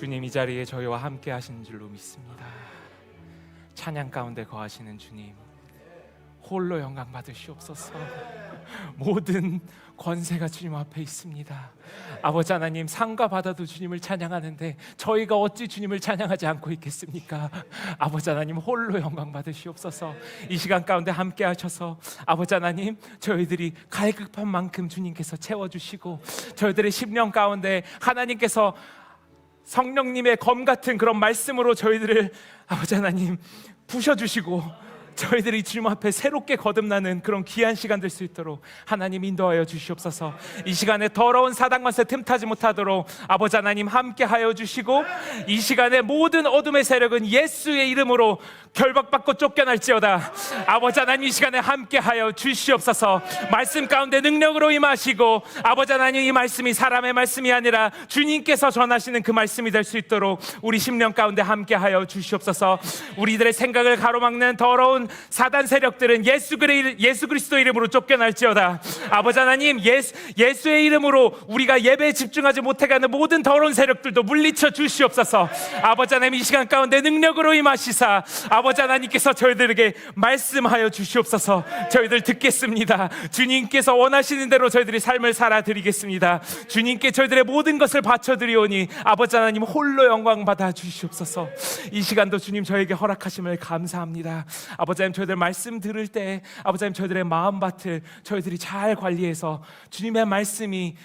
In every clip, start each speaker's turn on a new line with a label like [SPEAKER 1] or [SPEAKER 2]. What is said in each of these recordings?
[SPEAKER 1] 주님, 이 자리에 저희와 함께 하시는 줄로 믿습니다. 찬양 가운데 거하시는 주님, 홀로 영광 받으시옵소서. 모든 권세가 주님 앞에 있습니다. 아버지 하나님, 상과 바다도 주님을 찬양하는데 저희가 어찌 주님을 찬양하지 않고 있겠습니까? 아버지 하나님, 홀로 영광 받으시옵소서. 이 시간 가운데 함께 하셔서 아버지 하나님, 저희들이 갈급한 만큼 주님께서 채워주시고, 저희들의 심령 가운데 하나님께서 성령님의 검 같은 그런 말씀으로 저희들을 아버지 하나님 부셔주시고, 저희들이 주님 앞에 새롭게 거듭나는 그런 귀한 시간 될 수 있도록 하나님 인도하여 주시옵소서. 이 시간에 더러운 사단관세 틈타지 못하도록 아버지 하나님 함께 하여 주시고, 이 시간에 모든 어둠의 세력은 예수의 이름으로 결박받고 쫓겨날지어다. 아버지 하나님, 이 시간에 함께 하여 주시옵소서. 말씀 가운데 능력으로 임하시고, 아버지 하나님, 이 말씀이 사람의 말씀이 아니라 주님께서 전하시는 그 말씀이 될 수 있도록 우리 심령 가운데 함께 하여 주시옵소서. 우리들의 생각을 가로막는 더러운 사단 세력들은 예수 그리스도 이름으로 쫓겨날지어다. 아버지 하나님, 예수의 이름으로 우리가 예배에 집중하지 못해가는 모든 더러운 세력들도 물리쳐 주시옵소서. 아버지 하나님, 이 시간 가운데 능력으로 임하시사 아버지 하나님께서 저희들에게 말씀하여 주시옵소서. 저희들 듣겠습니다. 주님께서 원하시는 대로 저희들이 삶을 살아드리겠습니다. 주님께 저희들의 모든 것을 바쳐드리오니 아버지 하나님, 홀로 영광 받아 주시옵소서. 이 시간도 주님 저에게 허락하심을 감사합니다. 아버지 하나님, 저희들 말씀 들을 때 아버지 하나님, 저희들의 마음밭을 저희들이 잘 관리해서 주님의 말씀이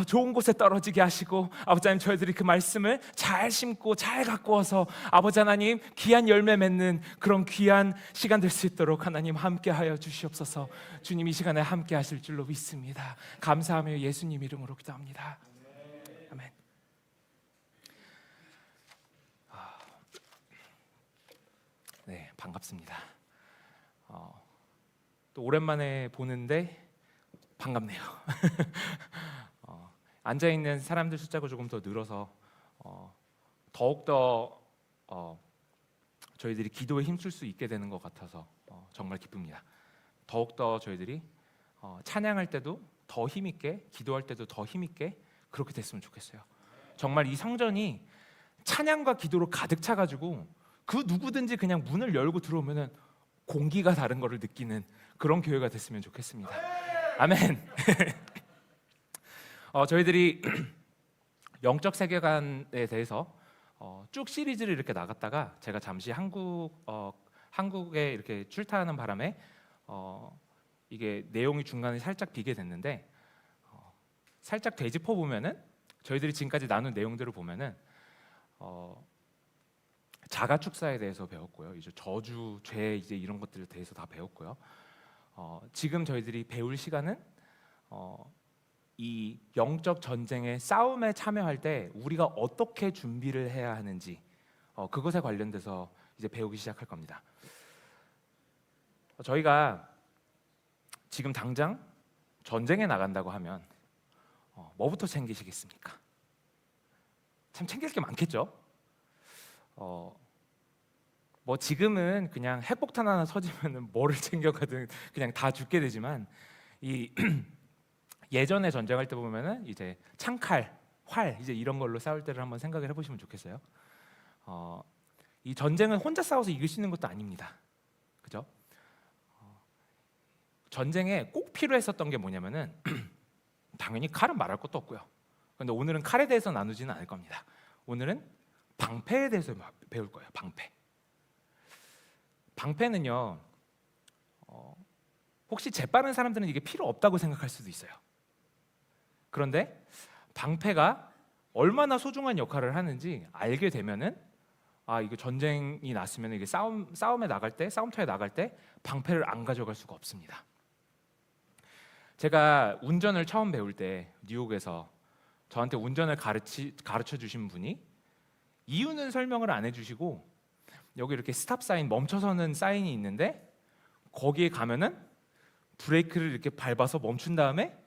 [SPEAKER 1] 좋은 곳에 떨어지게 하시고, 아버지 하나님, 저희들이 그 말씀을 잘 심고 잘 가꾸어서 아버지 하나님, 귀한 열매 맺는 그런 귀한 시간 될 수 있도록 하나님 함께 하여 주시옵소서. 주님, 이 시간에 함께 하실 줄로 믿습니다. 감사하며 예수님 이름으로 기도합니다. 아멘. 네, 반갑습니다. 또 오랜만에 보는데 반갑네요. 앉아있는 사람들 숫자가 조금 더 늘어서 더욱더 저희들이 기도에 힘쓸 수 있게 되는 것 같아서 정말 기쁩니다. 더욱더 저희들이 찬양할 때도 더 힘있게, 기도할 때도 더 힘있게 그렇게 됐으면 좋겠어요. 정말 이 성전이 찬양과 기도로 가득 차가지고 그 누구든지 그냥 문을 열고 들어오면은 공기가 다른 거를 느끼는 그런 교회가 됐으면 좋겠습니다. 아멘. 저희들이 영적 세계관에 대해서 쭉 시리즈를 이렇게 나갔다가 제가 잠시 한국에 이렇게 출타하는 바람에 이게 내용이 중간에 살짝 비게 됐는데, 살짝 되짚어 보면은 저희들이 지금까지 나눈 내용들을 보면은 자가 축사에 대해서 배웠고요. 이제 저주, 죄, 이제 이런 것들에 대해서 다 배웠고요. 지금 저희들이 배울 시간은 이 영적 전쟁의 싸움에 참여할 때 우리가 어떻게 준비를 해야 하는지 그것에 관련돼서 이제 배우기 시작할 겁니다. 저희가 지금 당장 전쟁에 나간다고 하면 뭐부터 챙기시겠습니까? 참 챙길 게 많겠죠. 뭐 지금은 그냥 핵폭탄 하나 터지면은 뭐를 챙겨가든 그냥 다 죽게 되지만, 이 예전에 전쟁할 때 보면은 이제 창칼, 활, 이제 이런 걸로 싸울 때를 한번 생각을 해보시면 좋겠어요. 이 전쟁은 혼자 싸워서 이길 수 있는 것도 아닙니다. 그죠? 전쟁에 꼭 필요했었던 게 뭐냐면은 당연히 칼은 말할 것도 없고요. 그런데 오늘은 칼에 대해서 나누지는 않을 겁니다. 오늘은 방패에 대해서 배울 거예요. 방패는요, 혹시 재빠른 사람들은 이게 필요 없다고 생각할 수도 있어요. 그런데 방패가 얼마나 소중한 역할을 하는지 알게 되면은 이거 전쟁이 났으면 이게 싸움에 나갈 때, 싸움터에 나갈 때 방패를 안 가져갈 수가 없습니다. 제가 운전을 처음 배울 때 뉴욕에서 저한테 운전을 가르쳐 주신 분이 이유는 설명을 안 해주시고, 여기 이렇게 스탑 사인, 멈춰서는 사인이 있는데 거기에 가면은 브레이크를 이렇게 밟아서 멈춘 다음에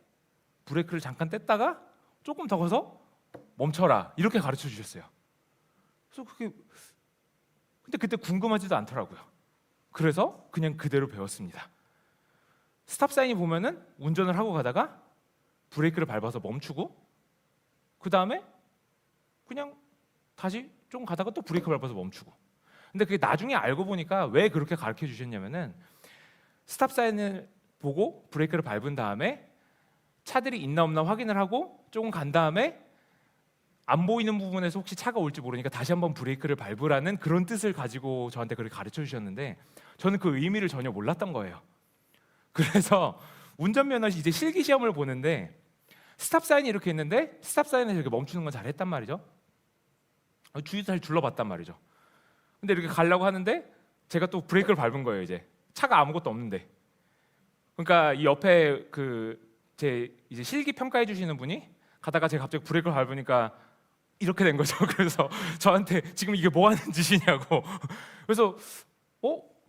[SPEAKER 1] 브레이크를 잠깐 뗐다가 조금 더 가서 멈춰라, 이렇게 가르쳐 주셨어요. 그래서 근데 그때 궁금하지도 않더라고요. 그래서 그냥 그대로 배웠습니다. 스탑 사인이 보면은 운전을 하고 가다가 브레이크를 밟아서 멈추고, 그 다음에 그냥 다시 좀 가다가 또 브레이크 밟아서 멈추고. 근데 그게 나중에 알고 보니까 왜 그렇게 가르쳐 주셨냐면은 스탑 사인을 보고 브레이크를 밟은 다음에 차들이 있나 없나 확인을 하고 조금 간 다음에 안 보이는 부분에서 혹시 차가 올지 모르니까 다시 한번 브레이크를 밟으라는 그런 뜻을 가지고 저한테 그렇게 가르쳐 주셨는데 저는 그 의미를 전혀 몰랐던 거예요. 그래서 운전면허 이제 실기 시험을 보는데 스탑 사인이 이렇게 있는데 스탑 사인에서 이렇게 멈추는 건 잘했단 말이죠. 주위도 잘 둘러봤단 말이죠. 근데 이렇게 가려고 하는데 제가 또 브레이크를 밟은 거예요. 이제 차가 아무것도 없는데. 그러니까 이 옆에 제 이제 실기 평가해 주시는 분이 가다가 제가 갑자기 브레이크를 밟으니까 이렇게 된 거죠. 그래서 저한테 지금 이게 뭐 하는 짓이냐고. 그래서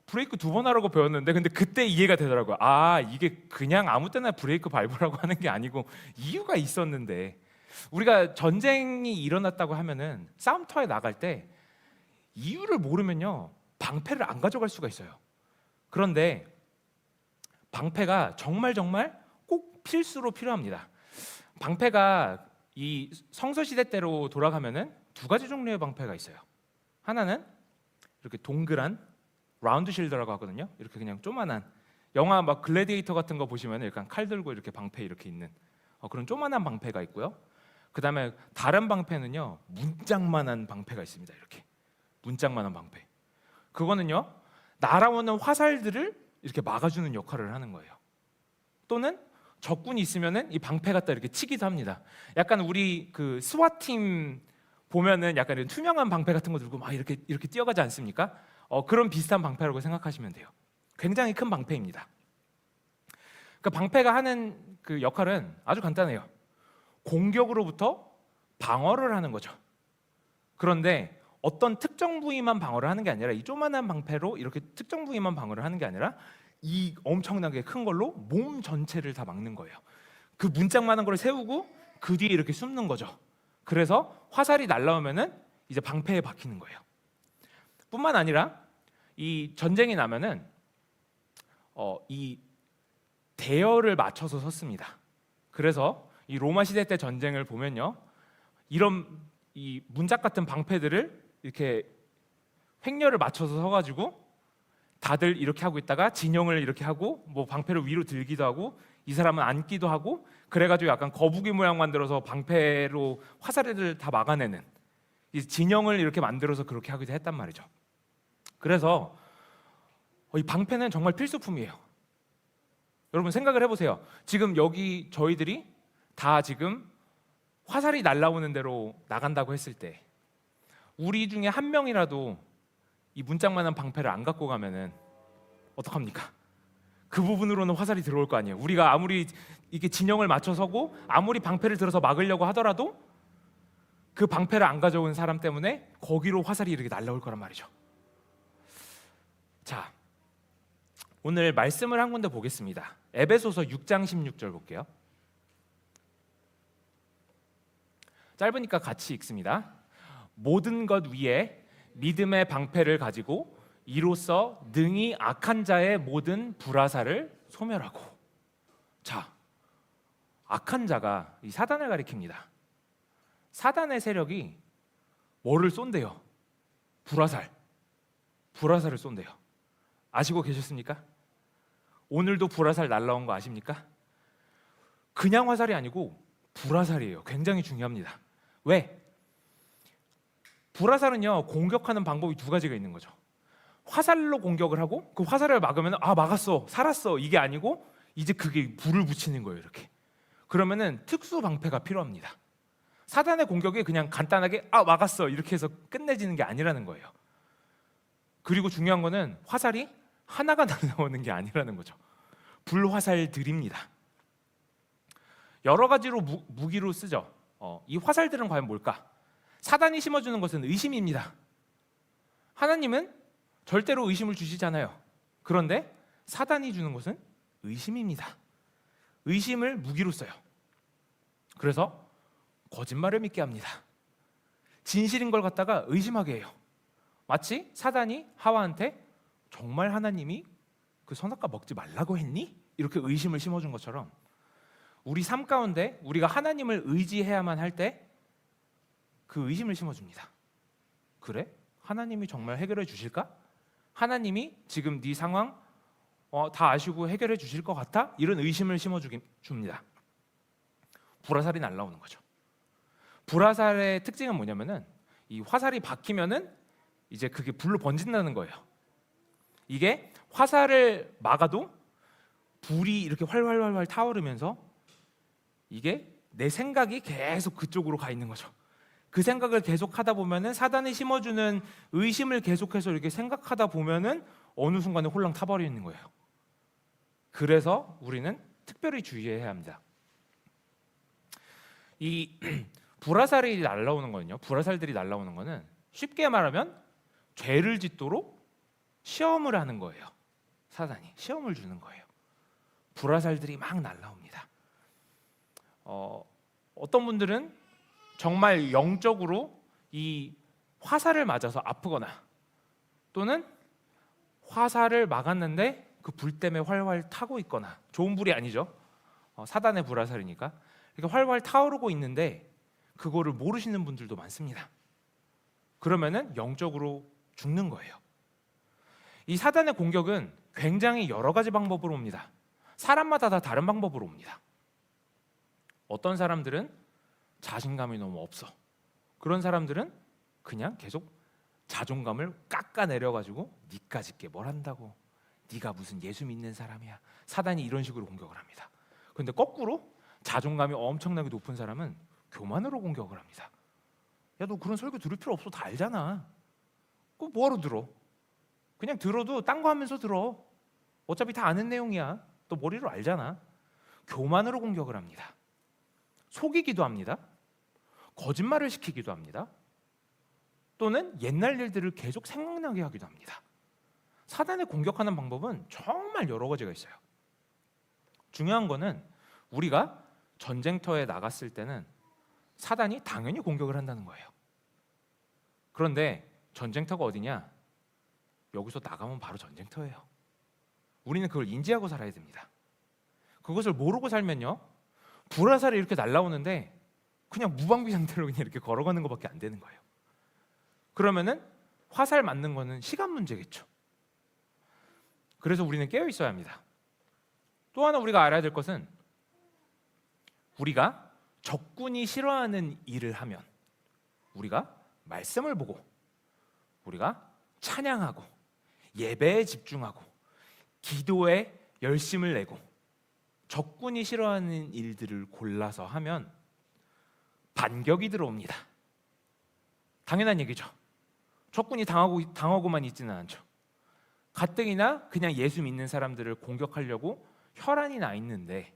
[SPEAKER 1] 브레이크 2번 하라고 배웠는데 근데 그때 이해가 되더라고요. 아, 이게 그냥 아무 때나 브레이크 밟으라고 하는 게 아니고 이유가 있었는데. 우리가 전쟁이 일어났다고 하면은 싸움터에 나갈 때 이유를 모르면요 방패를 안 가져갈 수가 있어요. 그런데 방패가 정말 꼭 필수로 필요합니다. 방패가 이 성서시대 때로 돌아가면은 2가지 종류의 방패가 있어요. 하나는 이렇게 동그란 라운드 실드라고 하거든요. 이렇게 그냥 조만한 영화 막 글래디에이터 같은 거 보시면 약간 칼 들고 이렇게 방패 이렇게 있는 그런 조만한 방패가 있고요. 그 다음에 다른 방패는요 문짝만한 방패가 있습니다. 이렇게 문짝만한 방패. 그거는요 날아오는 화살들을 이렇게 막아주는 역할을 하는 거예요. 또는 적군이 있으면은 이 방패 갖다 이렇게 치기도 합니다. 약간 우리 그 스와팀 보면은 약간 이런 투명한 방패 같은 거 들고 막 이렇게 뛰어가지 않습니까? 그런 비슷한 방패라고 생각하시면 돼요. 굉장히 큰 방패입니다. 그 방패가 하는 그 역할은 아주 간단해요. 공격으로부터 방어를 하는 거죠. 그런데 어떤 특정 부위만 방어를 하는 게 아니라 이 조만한 방패로 이렇게 특정 부위만 방어를 하는 게 아니라 이 엄청나게 큰 걸로 몸 전체를 다 막는 거예요. 그 문짝만한 걸 세우고 그 뒤에 이렇게 숨는 거죠. 그래서 화살이 날라오면은 이제 방패에 박히는 거예요. 뿐만 아니라 이 전쟁이 나면은 이 대열을 맞춰서 섰습니다. 그래서 이 로마 시대 때 전쟁을 보면요, 이런 이 문짝 같은 방패들을 이렇게 횡렬을 맞춰서 서가지고 다들 이렇게 하고 있다가 진영을 이렇게 하고 뭐 방패를 위로 들기도 하고 이 사람은 앉기도 하고 그래가지고 약간 거북이 모양 만들어서 방패로 화살을 다 막아내는 이 진영을 이렇게 만들어서 그렇게 하기도 했단 말이죠. 그래서 이 방패는 정말 필수품이에요. 여러분 생각을 해보세요. 지금 여기 저희들이 다 지금 화살이 날아오는 대로 나간다고 했을 때 우리 중에 한 명이라도 이 문짝만한 방패를 안 갖고 가면은 어떡합니까? 그 부분으로는 화살이 들어올 거 아니에요. 우리가 아무리 이게 진영을 맞춰 서고 아무리 방패를 들어서 막으려고 하더라도 그 방패를 안 가져온 사람 때문에 거기로 화살이 이렇게 날아올 거란 말이죠. 자, 오늘 말씀을 한 군데 보겠습니다. 에베소서 6장 16절 볼게요. 짧으니까 같이 읽습니다. 모든 것 위에 믿음의 방패를 가지고 이로써 능히 악한 자의 모든 불화살을 소멸하고. 자, 악한 자가 이 사단을 가리킵니다. 사단의 세력이 뭐를 쏜대요? 불화살을 쏜대요. 아시고 계셨습니까? 오늘도 불화살 날라온 거 아십니까? 그냥 화살이 아니고 불화살이에요. 굉장히 중요합니다. 왜? 불화살은요 공격하는 방법이 2가지가 있는 거죠. 화살로 공격을 하고 그 화살을 막으면 막았어, 살았어 이게 아니고 이제 그게 불을 붙이는 거예요. 이렇게. 그러면은 특수 방패가 필요합니다. 사단의 공격이 그냥 간단하게 막았어 이렇게 해서 끝내지는 게 아니라는 거예요. 그리고 중요한 거는 화살이 하나가 날라오는 게 아니라는 거죠. 불화살들입니다. 여러 가지로 무기로 쓰죠. 이 화살들은 과연 뭘까? 사단이 심어주는 것은 의심입니다. 하나님은 절대로 의심을 주시잖아요. 그런데 사단이 주는 것은 의심입니다. 의심을 무기로 써요. 그래서 거짓말을 믿게 합니다. 진실인 걸 갖다가 의심하게 해요. 마치 사단이 하와한테 정말 하나님이 그 선악과 먹지 말라고 했니? 이렇게 의심을 심어준 것처럼 우리 삶 가운데 우리가 하나님을 의지해야만 할 때 그 의심을 심어줍니다. 그래? 하나님이 정말 해결해 주실까? 하나님이 지금 네 상황 다 아시고 해결해 주실 것 같아? 이런 의심을 심어줍니다. 불화살이 날라오는 거죠. 불화살의 특징은 뭐냐면은 이 화살이 박히면은 이제 그게 불로 번진다는 거예요. 이게 화살을 막아도 불이 이렇게 활활활활 타오르면서 이게 내 생각이 계속 그쪽으로 가 있는 거죠. 그 생각을 계속 하다 보면은 사단이 심어주는 의심을 계속해서 이렇게 생각하다 보면은 어느 순간에 홀랑 타버리는 거예요. 그래서 우리는 특별히 주의해야 합니다. 이 불화살이 날라오는 거는요. 불화살들이 날라오는 거는 쉽게 말하면 죄를 짓도록 시험을 하는 거예요. 사단이 시험을 주는 거예요. 불화살들이 막 날라옵니다. 어떤 분들은 정말 영적으로 이 화살을 맞아서 아프거나 또는 화살을 막았는데 그 불 때문에 활활 타고 있거나, 좋은 불이 아니죠. 사단의 불화살이니까 이렇게 활활 타오르고 있는데 그거를 모르시는 분들도 많습니다. 그러면은 영적으로 죽는 거예요. 이 사단의 공격은 굉장히 여러 가지 방법으로 옵니다. 사람마다 다 다른 방법으로 옵니다. 어떤 사람들은 자신감이 너무 없어. 그런 사람들은 그냥 계속 자존감을 깎아내려가지고 니까짓 게 뭘 한다고, 네가 무슨 예수 믿는 사람이야. 사단이 이런 식으로 공격을 합니다. 그런데 거꾸로 자존감이 엄청나게 높은 사람은 교만으로 공격을 합니다. 야, 너 그런 설교 들을 필요 없어. 다 알잖아. 그거 뭐하러 들어? 그냥 들어도 딴 거 하면서 들어. 어차피 다 아는 내용이야. 너 머리로 알잖아. 교만으로 공격을 합니다. 속이기도 합니다. 거짓말을 시키기도 합니다. 또는 옛날 일들을 계속 생각나게 하기도 합니다. 사단을 공격하는 방법은 정말 여러 가지가 있어요. 중요한 거는 우리가 전쟁터에 나갔을 때는 사단이 당연히 공격을 한다는 거예요. 그런데 전쟁터가 어디냐? 여기서 나가면 바로 전쟁터예요. 우리는 그걸 인지하고 살아야 됩니다. 그것을 모르고 살면요, 불화살이 이렇게 날라오는데 그냥 무방비 상태로 그냥 이렇게 걸어가는 것밖에 안 되는 거예요. 그러면은 화살 맞는 거는 시간 문제겠죠. 그래서 우리는 깨어 있어야 합니다. 또 하나 우리가 알아야 될 것은, 우리가 적군이 싫어하는 일을 하면 우리가 말씀을 보고, 우리가 찬양하고, 예배에 집중하고, 기도에 열심을 내고, 적군이 싫어하는 일들을 골라서 하면 반격이 들어옵니다. 당연한 얘기죠. 적군이 당하고만 있지는 않죠. 가뜩이나 그냥 예수 믿는 사람들을 공격하려고 혈안이 나 있는데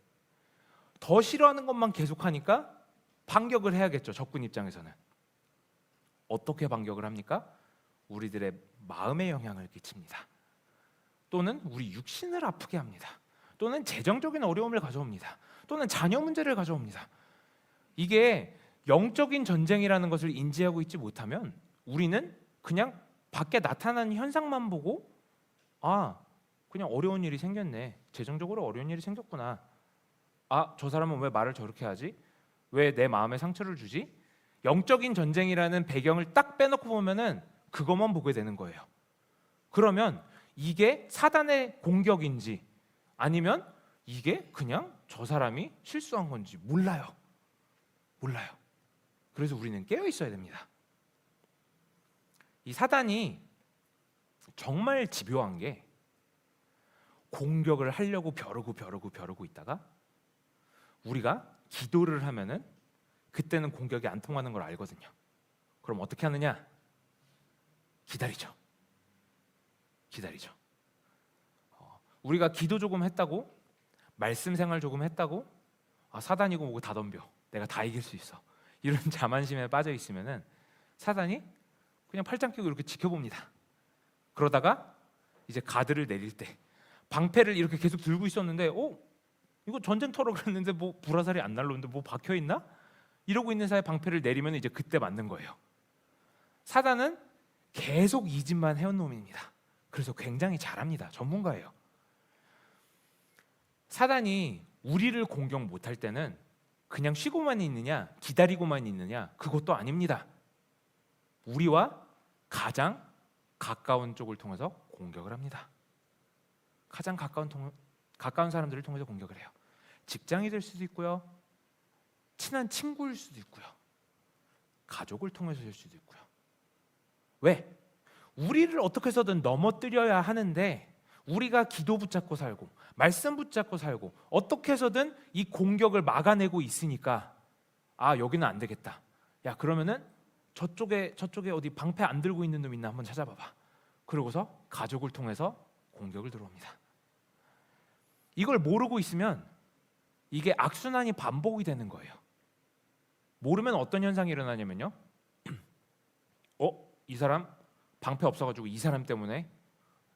[SPEAKER 1] 더 싫어하는 것만 계속하니까 반격을 해야겠죠. 적군 입장에서는. 어떻게 반격을 합니까? 우리들의 마음에 영향을 끼칩니다. 또는 우리 육신을 아프게 합니다. 또는 재정적인 어려움을 가져옵니다. 또는 자녀 문제를 가져옵니다. 이게 영적인 전쟁이라는 것을 인지하고 있지 못하면 우리는 그냥 밖에 나타나는 현상만 보고, 아, 그냥 어려운 일이 생겼네. 재정적으로 어려운 일이 생겼구나. 아, 저 사람은 왜 말을 저렇게 하지? 왜 내 마음에 상처를 주지? 영적인 전쟁이라는 배경을 딱 빼놓고 보면은 그것만 보게 되는 거예요. 그러면 이게 사단의 공격인지 아니면 이게 그냥 저 사람이 실수한 건지 몰라요. 그래서 우리는 깨어 있어야 됩니다. 이 사단이 정말 집요한 게, 공격을 하려고 벼르고 있다가 우리가 기도를 하면은 그때는 공격이 안 통하는 걸 알거든요. 그럼 어떻게 하느냐? 기다리죠. 우리가 기도 조금 했다고, 말씀 생활 조금 했다고, 아, 사단이고 뭐고 다 덤벼. 내가 다 이길 수 있어. 이런 자만심에 빠져 있으면은 사단이 그냥 팔짱 끼고 이렇게 지켜봅니다. 그러다가 이제 가드를 내릴 때, 방패를 이렇게 계속 들고 있었는데, 이거 전쟁터로 그랬는데 뭐 불화살이 안 날라오는데 뭐 박혀 있나? 이러고 있는 사이에 방패를 내리면 이제 그때 맞는 거예요. 사단은 계속 이 짓만 해온 놈입니다. 그래서 굉장히 잘합니다. 전문가예요. 사단이 우리를 공격 못할 때는 그냥 쉬고만 있느냐, 기다리고만 있느냐, 그것도 아닙니다. 우리와 가장 가까운 쪽을 통해서 공격을 합니다. 가장 가까운 사람들을 통해서 공격을 해요. 직장이 될 수도 있고요, 친한 친구일 수도 있고요, 가족을 통해서 될 수도 있고요. 왜? 우리를 어떻게 해서든 넘어뜨려야 하는데 우리가 기도 붙잡고 살고 말씀 붙잡고 살고 어떻게 해서든 이 공격을 막아내고 있으니까 아, 여기는 안 되겠다. 야, 그러면은 저쪽에 어디 방패 안 들고 있는 놈 있나 한번 찾아봐봐. 그러고서 가족을 통해서 공격을 들어옵니다. 이걸 모르고 있으면 이게 악순환이 반복이 되는 거예요. 모르면 어떤 현상이 일어나냐면요, 이 사람 방패 없어가지고 이 사람 때문에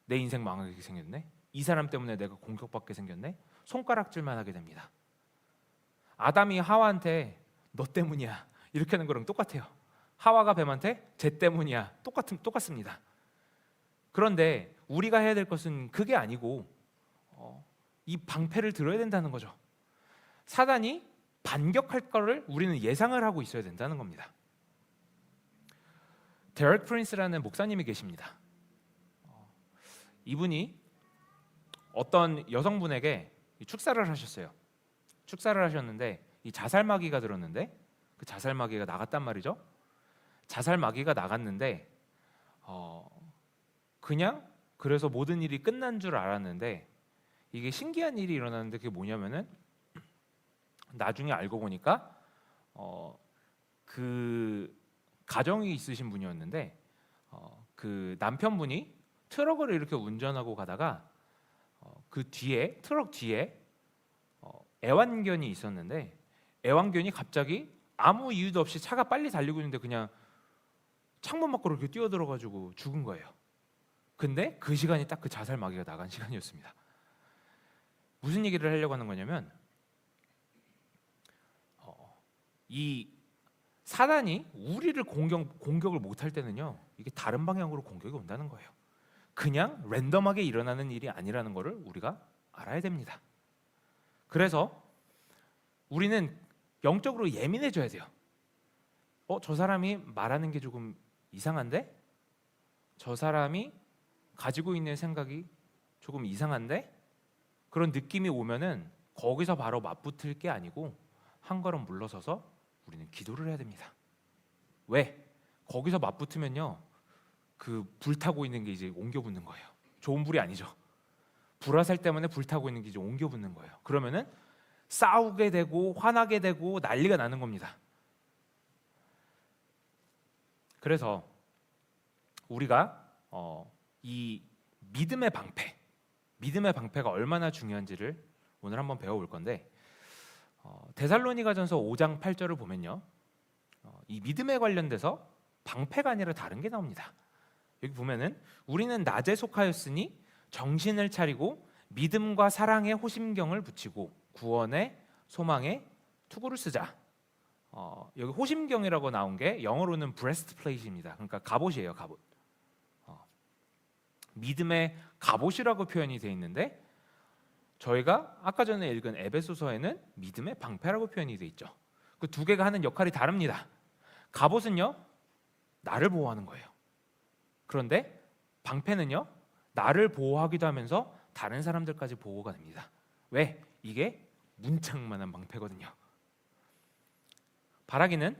[SPEAKER 1] 내 인생 망하게 생겼네, 이 사람 때문에 내가 공격받게 생겼네, 손가락질만 하게 됩니다. 아담이 하와한테 너 때문이야 이렇게 하는 거랑 똑같아요. 하와가 뱀한테 쟤 때문이야 똑같습니다. 그런데 우리가 해야 될 것은 그게 아니고 이 방패를 들어야 된다는 거죠. 사단이 반격할 거를 우리는 예상을 하고 있어야 된다는 겁니다. 데렉 프린스라는 목사님이 계십니다. 이분이 어떤 여성분에게 축사를 하셨어요. 축사를 하셨는데 이 자살마귀가 들었는데 그 자살마귀가 나갔단 말이죠. 자살마귀가 나갔는데 그냥 그래서 모든 일이 끝난 줄 알았는데 이게 신기한 일이 일어났는데 그게 뭐냐면은 나중에 알고 보니까 그 가정이 있으신 분이었는데 그 남편분이 트럭을 이렇게 운전하고 가다가 그 뒤에 트럭 뒤에 애완견이 있었는데 애완견이 갑자기 아무 이유도 없이 차가 빨리 달리고 있는데 그냥 창문 밖으로 이렇게 뛰어들어가지고 죽은 거예요. 근데 그 시간이 딱 그 자살 마귀가 나간 시간이었습니다. 무슨 얘기를 하려고 하는 거냐면 이 사단이 우리를 공격을 못할 때는요, 이게 다른 방향으로 공격이 온다는 거예요. 그냥 랜덤하게 일어나는 일이 아니라는 것을 우리가 알아야 됩니다. 그래서 우리는 영적으로 예민해져야 돼요. 저 사람이 말하는 게 조금 이상한데? 저 사람이 가지고 있는 생각이 조금 이상한데? 그런 느낌이 오면은 거기서 바로 맞붙을 게 아니고 한 걸음 물러서서 우리는 기도를 해야 됩니다. 왜? 거기서 맞붙으면요, 그 불타고 있는 게 이제 옮겨 붙는 거예요. 좋은 불이 아니죠. 불화살 때문에 불타고 있는 게 이제 옮겨 붙는 거예요. 그러면은 싸우게 되고 화나게 되고 난리가 나는 겁니다. 그래서 우리가 이 믿음의 방패가 얼마나 중요한지를 오늘 한번 배워볼 건데 데살로니가전서 5장 8절을 보면요, 이 믿음에 관련돼서 방패가 아니라 다른 게 나옵니다. 여기 보면은 우리는 낮에 속하였으니 정신을 차리고 믿음과 사랑의 호심경을 붙이고 구원의 소망의 투구를 쓰자. 여기 호심경이라고 나온 게 영어로는 브레스트플레이트입니다. 그러니까 갑옷이에요, 갑옷. 믿음의 갑옷이라고 표현이 되어 있는데 저희가 아까 전에 읽은 에베소서에는 믿음의 방패라고 표현이 되어 있죠. 그 두 개가 하는 역할이 다릅니다. 갑옷은요, 나를 보호하는 거예요. 그런데 방패는요, 나를 보호하기도 하면서 다른 사람들까지 보호가 됩니다. 왜? 이게 문짝만한 방패거든요. 바라기는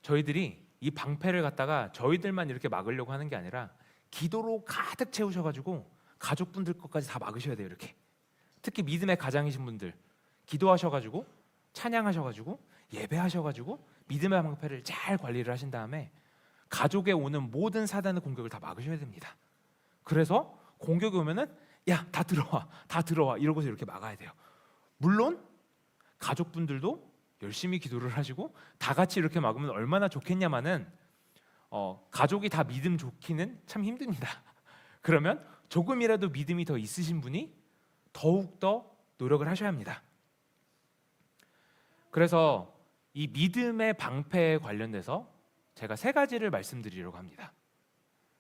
[SPEAKER 1] 저희들이 이 방패를 갖다가 저희들만 이렇게 막으려고 하는 게 아니라 기도로 가득 채우셔가지고 가족분들 것까지 다 막으셔야 돼요. 이렇게 특히 믿음의 가장이신 분들 기도하셔가지고 찬양하셔가지고 예배하셔가지고 믿음의 방패를 잘 관리를 하신 다음에 가족에 오는 모든 사단의 공격을 다 막으셔야 됩니다. 그래서 공격이 오면은 야, 다 들어와 이러고서 이렇게 막아야 돼요. 물론 가족분들도 열심히 기도를 하시고 다 같이 이렇게 막으면 얼마나 좋겠냐마는 가족이 다 믿음 좋기는 참 힘듭니다. 그러면 조금이라도 믿음이 더 있으신 분이 더욱더 노력을 하셔야 합니다. 그래서 이 믿음의 방패에 관련돼서 제가 세 가지를 말씀드리려고 합니다.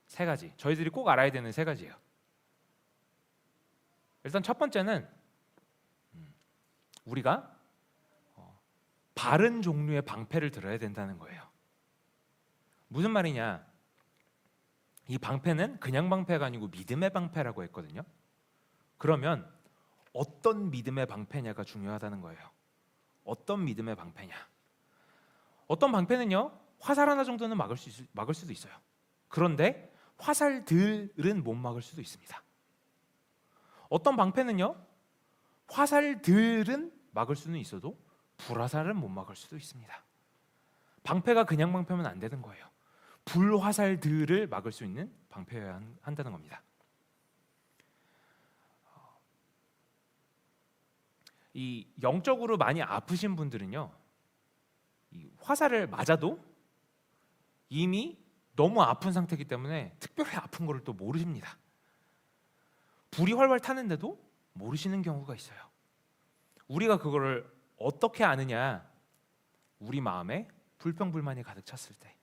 [SPEAKER 1] 세 가지, 저희들이 꼭 알아야 되는 세 가지예요. 일단 첫 번째는 우리가 바른 종류의 방패를 들어야 된다는 거예요. 무슨 말이냐? 이 방패는 그냥 방패가 아니고 믿음의 방패라고 했거든요. 그러면 어떤 믿음의 방패냐가 중요하다는 거예요. 어떤 믿음의 방패냐? 어떤 방패는요, 화살 하나 정도는 막을 수도 있어요. 그런데 화살들은 못 막을 수도 있습니다. 어떤 방패는요, 화살들은 막을 수는 있어도 불화살은 못 막을 수도 있습니다. 방패가 그냥 방패면 안 되는 거예요. 불화살들을 막을 수 있는 방패여야 한다는 겁니다. 이 영적으로 많이 아프신 분들은요, 이 화살을 맞아도 이미 너무 아픈 상태이기 때문에 특별히 아픈 거를 또 모르십니다. 불이 활활 타는데도 모르시는 경우가 있어요. 우리가 그거를 어떻게 아느냐? 우리 마음에 불평불만이 가득 찼을 때,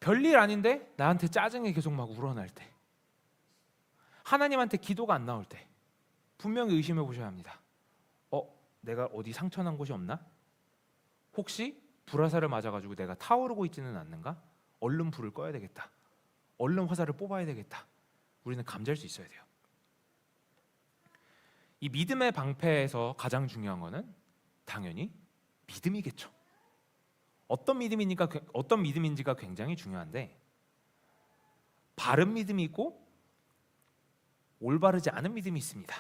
[SPEAKER 1] 별일 아닌데 나한테 짜증이 계속 막 우러날 때, 하나님한테 기도가 안 나올 때 분명히 의심해 보셔야 합니다. 내가 어디 상처 난 곳이 없나? 혹시 불화살을 맞아가지고 내가 타오르고 있지는 않는가? 얼른 불을 꺼야 되겠다. 얼른 화살을 뽑아야 되겠다. 우리는 감지할 수 있어야 돼요. 이 믿음의 방패에서 가장 중요한 거는 당연히 믿음이겠죠. 어떤 믿음인지가 굉장히 중요한데, 바른 믿음이 있고 올바르지 않은 믿음이 있습니다.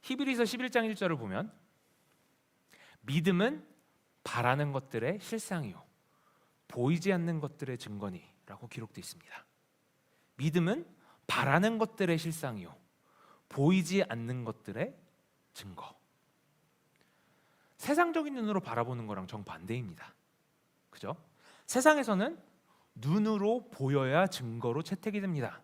[SPEAKER 1] 히브리서 11장 1절을 보면 믿음은 바라는 것들의 실상이요 보이지 않는 것들의 증거니라고 기록되어 있습니다. 믿음은 바라는 것들의 실상이요 보이지 않는 것들의 증거. 세상적인 눈으로 바라보는 거랑 정반대입니다. 그죠? 세상에서는 눈으로 보여야 증거로 채택이 됩니다.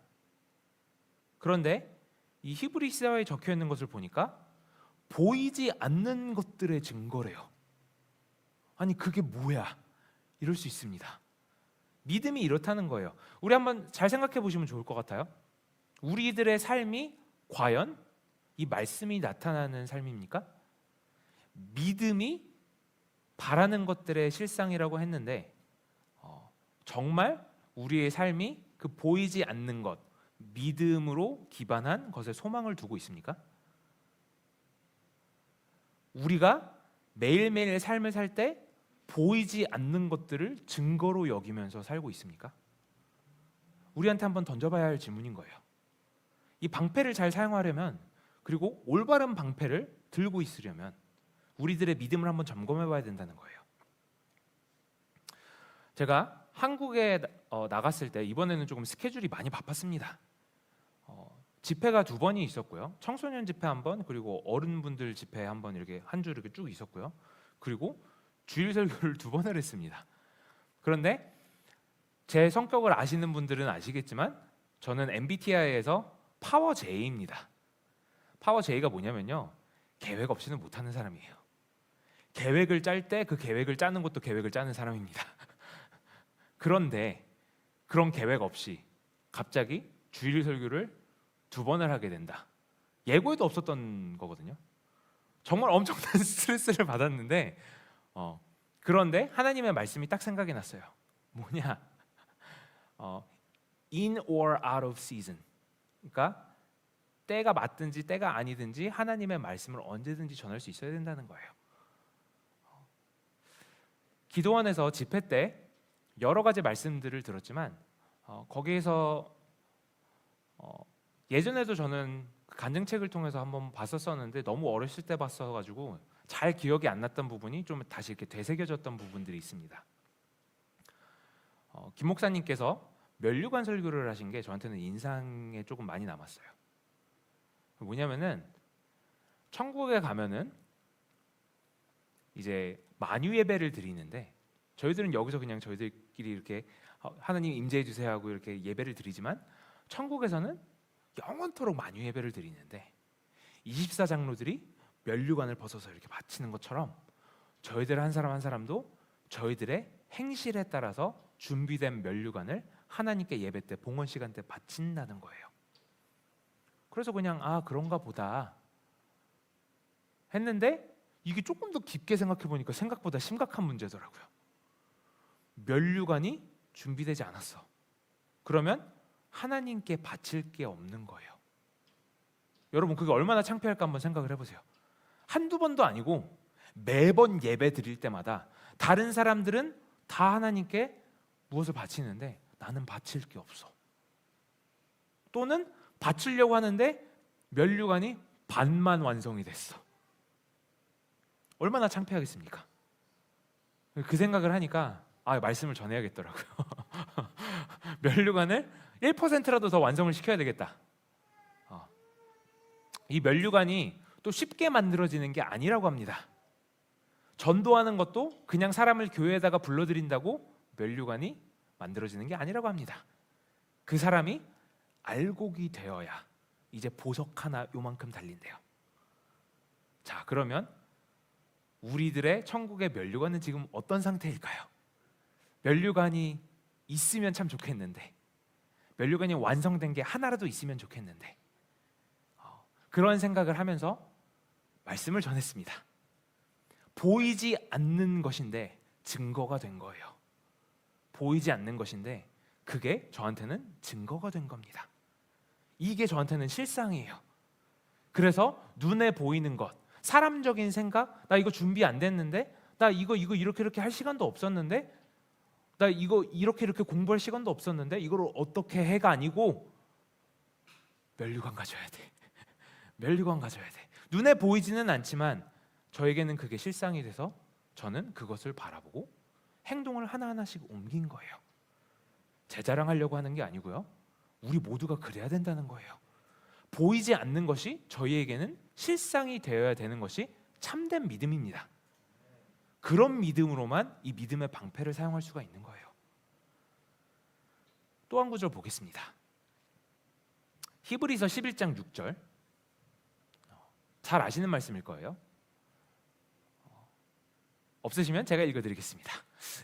[SPEAKER 1] 그런데 이 히브리서에 적혀 있는 것을 보니까 보이지 않는 것들의 증거래요. 아니 그게 뭐야? 이럴 수 있습니다. 믿음이 이렇다는 거예요. 우리 한번 잘 생각해 보시면 좋을 것 같아요. 우리들의 삶이 과연 이 말씀이 나타나는 삶입니까? 믿음이 바라는 것들의 실상이라고 했는데 정말 우리의 삶이 그 보이지 않는 것, 믿음으로 기반한 것에 소망을 두고 있습니까? 우리가 매일매일 삶을 살 때 보이지 않는 것들을 증거로 여기면서 살고 있습니까? 우리한테 한번 던져봐야 할 질문인 거예요. 이 방패를 잘 사용하려면, 그리고 올바른 방패를 들고 있으려면 우리들의 믿음을 한번 점검해 봐야 된다는 거예요. 제가 한국에 나갔을 때 이번에는 조금 스케줄이 많이 바빴습니다. 집회가 2번이 있었고요. 청소년 집회 1번, 그리고 어른분들 집회 1번, 이렇게 한 주 이렇게 쭉 있었고요. 그리고 주일 설교를 2번을 했습니다. 그런데 제 성격을 아시는 분들은 아시겠지만 저는 MBTI에서 파워 J입니다. 파워 J가 뭐냐면요, 계획 없이는 못하는 사람이에요. 계획을 짤 때 그 계획을 짜는 것도 계획을 짜는 사람입니다. 그런데 그런 계획 없이 갑자기 주일 설교를 2번을 하게 된다. 예고에도 없었던 거거든요. 정말 엄청난 스트레스를 받았는데 그런데 하나님의 말씀이 딱 생각이 났어요. 뭐냐? In or out of season. 그러니까 때가 맞든지 때가 아니든지 하나님의 말씀을 언제든지 전할 수 있어야 된다는 거예요. 기도원에서 집회 때 여러 가지 말씀들을 들었지만 거기에서 예전에도 저는 간증책을 통해서 한번 봤었었는데 너무 어렸을 때 봤어가지고 잘 기억이 안 났던 부분이 좀 다시 이렇게 되새겨졌던 부분들이 있습니다. 김 목사님께서 면류관 설교를 하신 게 저한테는 인상에 조금 많이 남았어요. 뭐냐면은 천국에 가면은 이제 만유 예배를 드리는데 저희들은 여기서 그냥 저희들끼리 이렇게 하나님 임재해 주세요 하고 이렇게 예배를 드리지만 천국에서는 영원토록 만유 예배를 드리는데 24장로들이 면류관을 벗어서 이렇게 바치는 것처럼 저희들 한 사람 한 사람도 저희들의 행실에 따라서 준비된 면류관을 하나님께 예배 때 봉헌 시간 때 바친다는 거예요. 그래서 그냥 그런가 보다 했는데 이게 조금 더 깊게 생각해 보니까 생각보다 심각한 문제더라고요. 면류관이 준비되지 않았어. 그러면 하나님께 바칠 게 없는 거예요. 여러분, 그게 얼마나 창피할까 한번 생각을 해보세요. 한두 번도 아니고 매번 예배 드릴 때마다 다른 사람들은 다 하나님께 무엇을 바치는데 나는 바칠 게 없어. 또는 바치려고 하는데 면류관이 반만 완성이 됐어. 얼마나 창피하겠습니까? 그 생각을 하니까 말씀을 전해야겠더라고요. 면류관을 1%라도 더 완성을 시켜야 되겠다. 이 면류관이 또 쉽게 만들어지는 게 아니라고 합니다. 전도하는 것도 그냥 사람을 교회에다가 불러들인다고 면류관이 만들어지는 게 아니라고 합니다. 그 사람이 알곡이 되어야 이제 보석 하나 요만큼 달린대요. 자, 그러면 우리들의 천국의 면류관은 지금 어떤 상태일까요? 면류관이 있으면 참 좋겠는데, 면류관이 완성된 게 하나라도 있으면 좋겠는데, 그런 생각을 하면서 말씀을 전했습니다. 보이지 않는 것인데 증거가 된 거예요. 보이지 않는 것인데 그게 저한테는 증거가 된 겁니다. 이게 저한테는 실상이에요. 그래서 눈에 보이는 것, 사람적인 생각, 나 이거 준비 안 됐는데, 나 이거 이렇게 할 시간도 없었는데, 나 이거 이렇게 공부할 시간도 없었는데 이걸 어떻게 해가 아니고 면류관 가져야 돼. 면류관 가져야 돼. 눈에 보이지는 않지만 저에게는 그게 실상이 돼서 저는 그것을 바라보고 행동을 하나하나씩 옮긴 거예요. 제 자랑하려고 하는 게 아니고요. 우리 모두가 그래야 된다는 거예요. 보이지 않는 것이 저희에게는 실상이 되어야 되는 것이 참된 믿음입니다. 그런 믿음으로만 이 믿음의 방패를 사용할 수가 있는 거예요. 또 한 구절 보겠습니다. 히브리서 11장 6절. 잘 아시는 말씀일 거예요. 없으시면 제가 읽어드리겠습니다.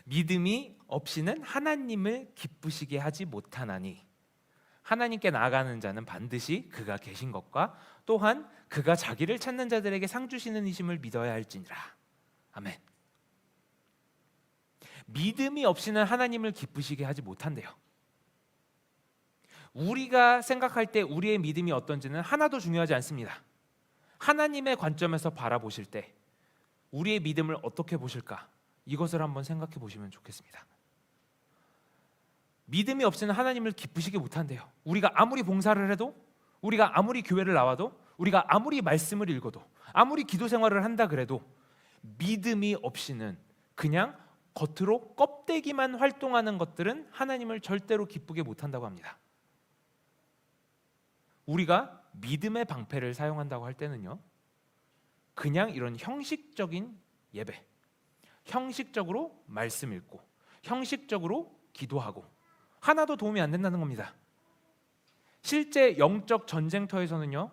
[SPEAKER 1] 믿음이 없이는 하나님을 기쁘시게 하지 못하나니 하나님께 나아가는 자는 반드시 그가 계신 것과 또한 그가 자기를 찾는 자들에게 상 주시는 이심을 믿어야 할지니라. 아멘. 믿음이 없이는 하나님을 기쁘시게 하지 못한대요. 우리가 생각할 때 우리의 믿음이 어떤지는 하나도 중요하지 않습니다. 하나님의 관점에서 바라보실 때 우리의 믿음을 어떻게 보실까? 이것을 한번 생각해 보시면 좋겠습니다. 믿음이 없이는 하나님을 기쁘시게 못한대요. 우리가 아무리 봉사를 해도, 우리가 아무리 교회를 나와도, 우리가 아무리 말씀을 읽어도, 아무리 기도 생활을 한다 그래도 믿음이 없이는 그냥 겉으로 껍데기만 활동하는 것들은 하나님을 절대로 기쁘게 못한다고 합니다. 우리가 믿음의 방패를 사용한다고 할 때는요, 그냥 이런 형식적인 예배, 형식적으로 말씀 읽고, 형식적으로 기도하고 하나도 도움이 안 된다는 겁니다. 실제 영적 전쟁터에서는요,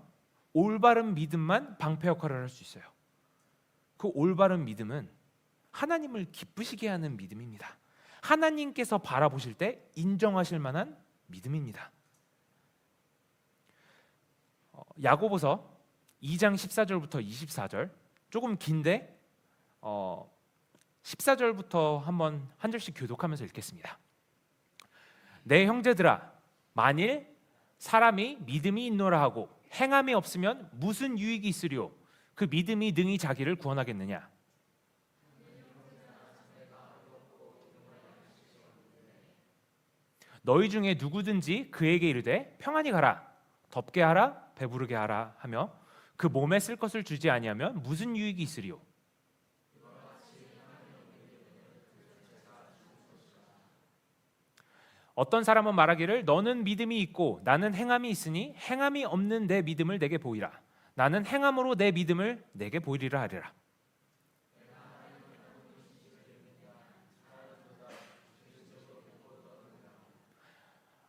[SPEAKER 1] 올바른 믿음만 방패 역할을 할 수 있어요. 그 올바른 믿음은 하나님을 기쁘시게 하는 믿음입니다. 하나님께서 바라보실 때 인정하실 만한 믿음입니다. 야고보서 2장 14절부터 24절, 조금 긴데 14절부터 한번 한 절씩 교독하면서 읽겠습니다. 내 형제들아, 만일 사람이 믿음이 있노라 하고 행함이 없으면 무슨 유익이 있으리요? 그 믿음이 능히 자기를 구원하겠느냐? 너희 중에 누구든지 그에게 이르되 평안히 가라, 덥게 하라, 배부르게 하라 하며 그 몸에 쓸 것을 주지 아니하면 무슨 유익이 있으리요? 어떤 사람은 말하기를 너는 믿음이 있고 나는 행함이 있으니 행함이 없는 내 믿음을 내게 보이라. 나는 행함으로 내 믿음을 내게 보이리라 하리라.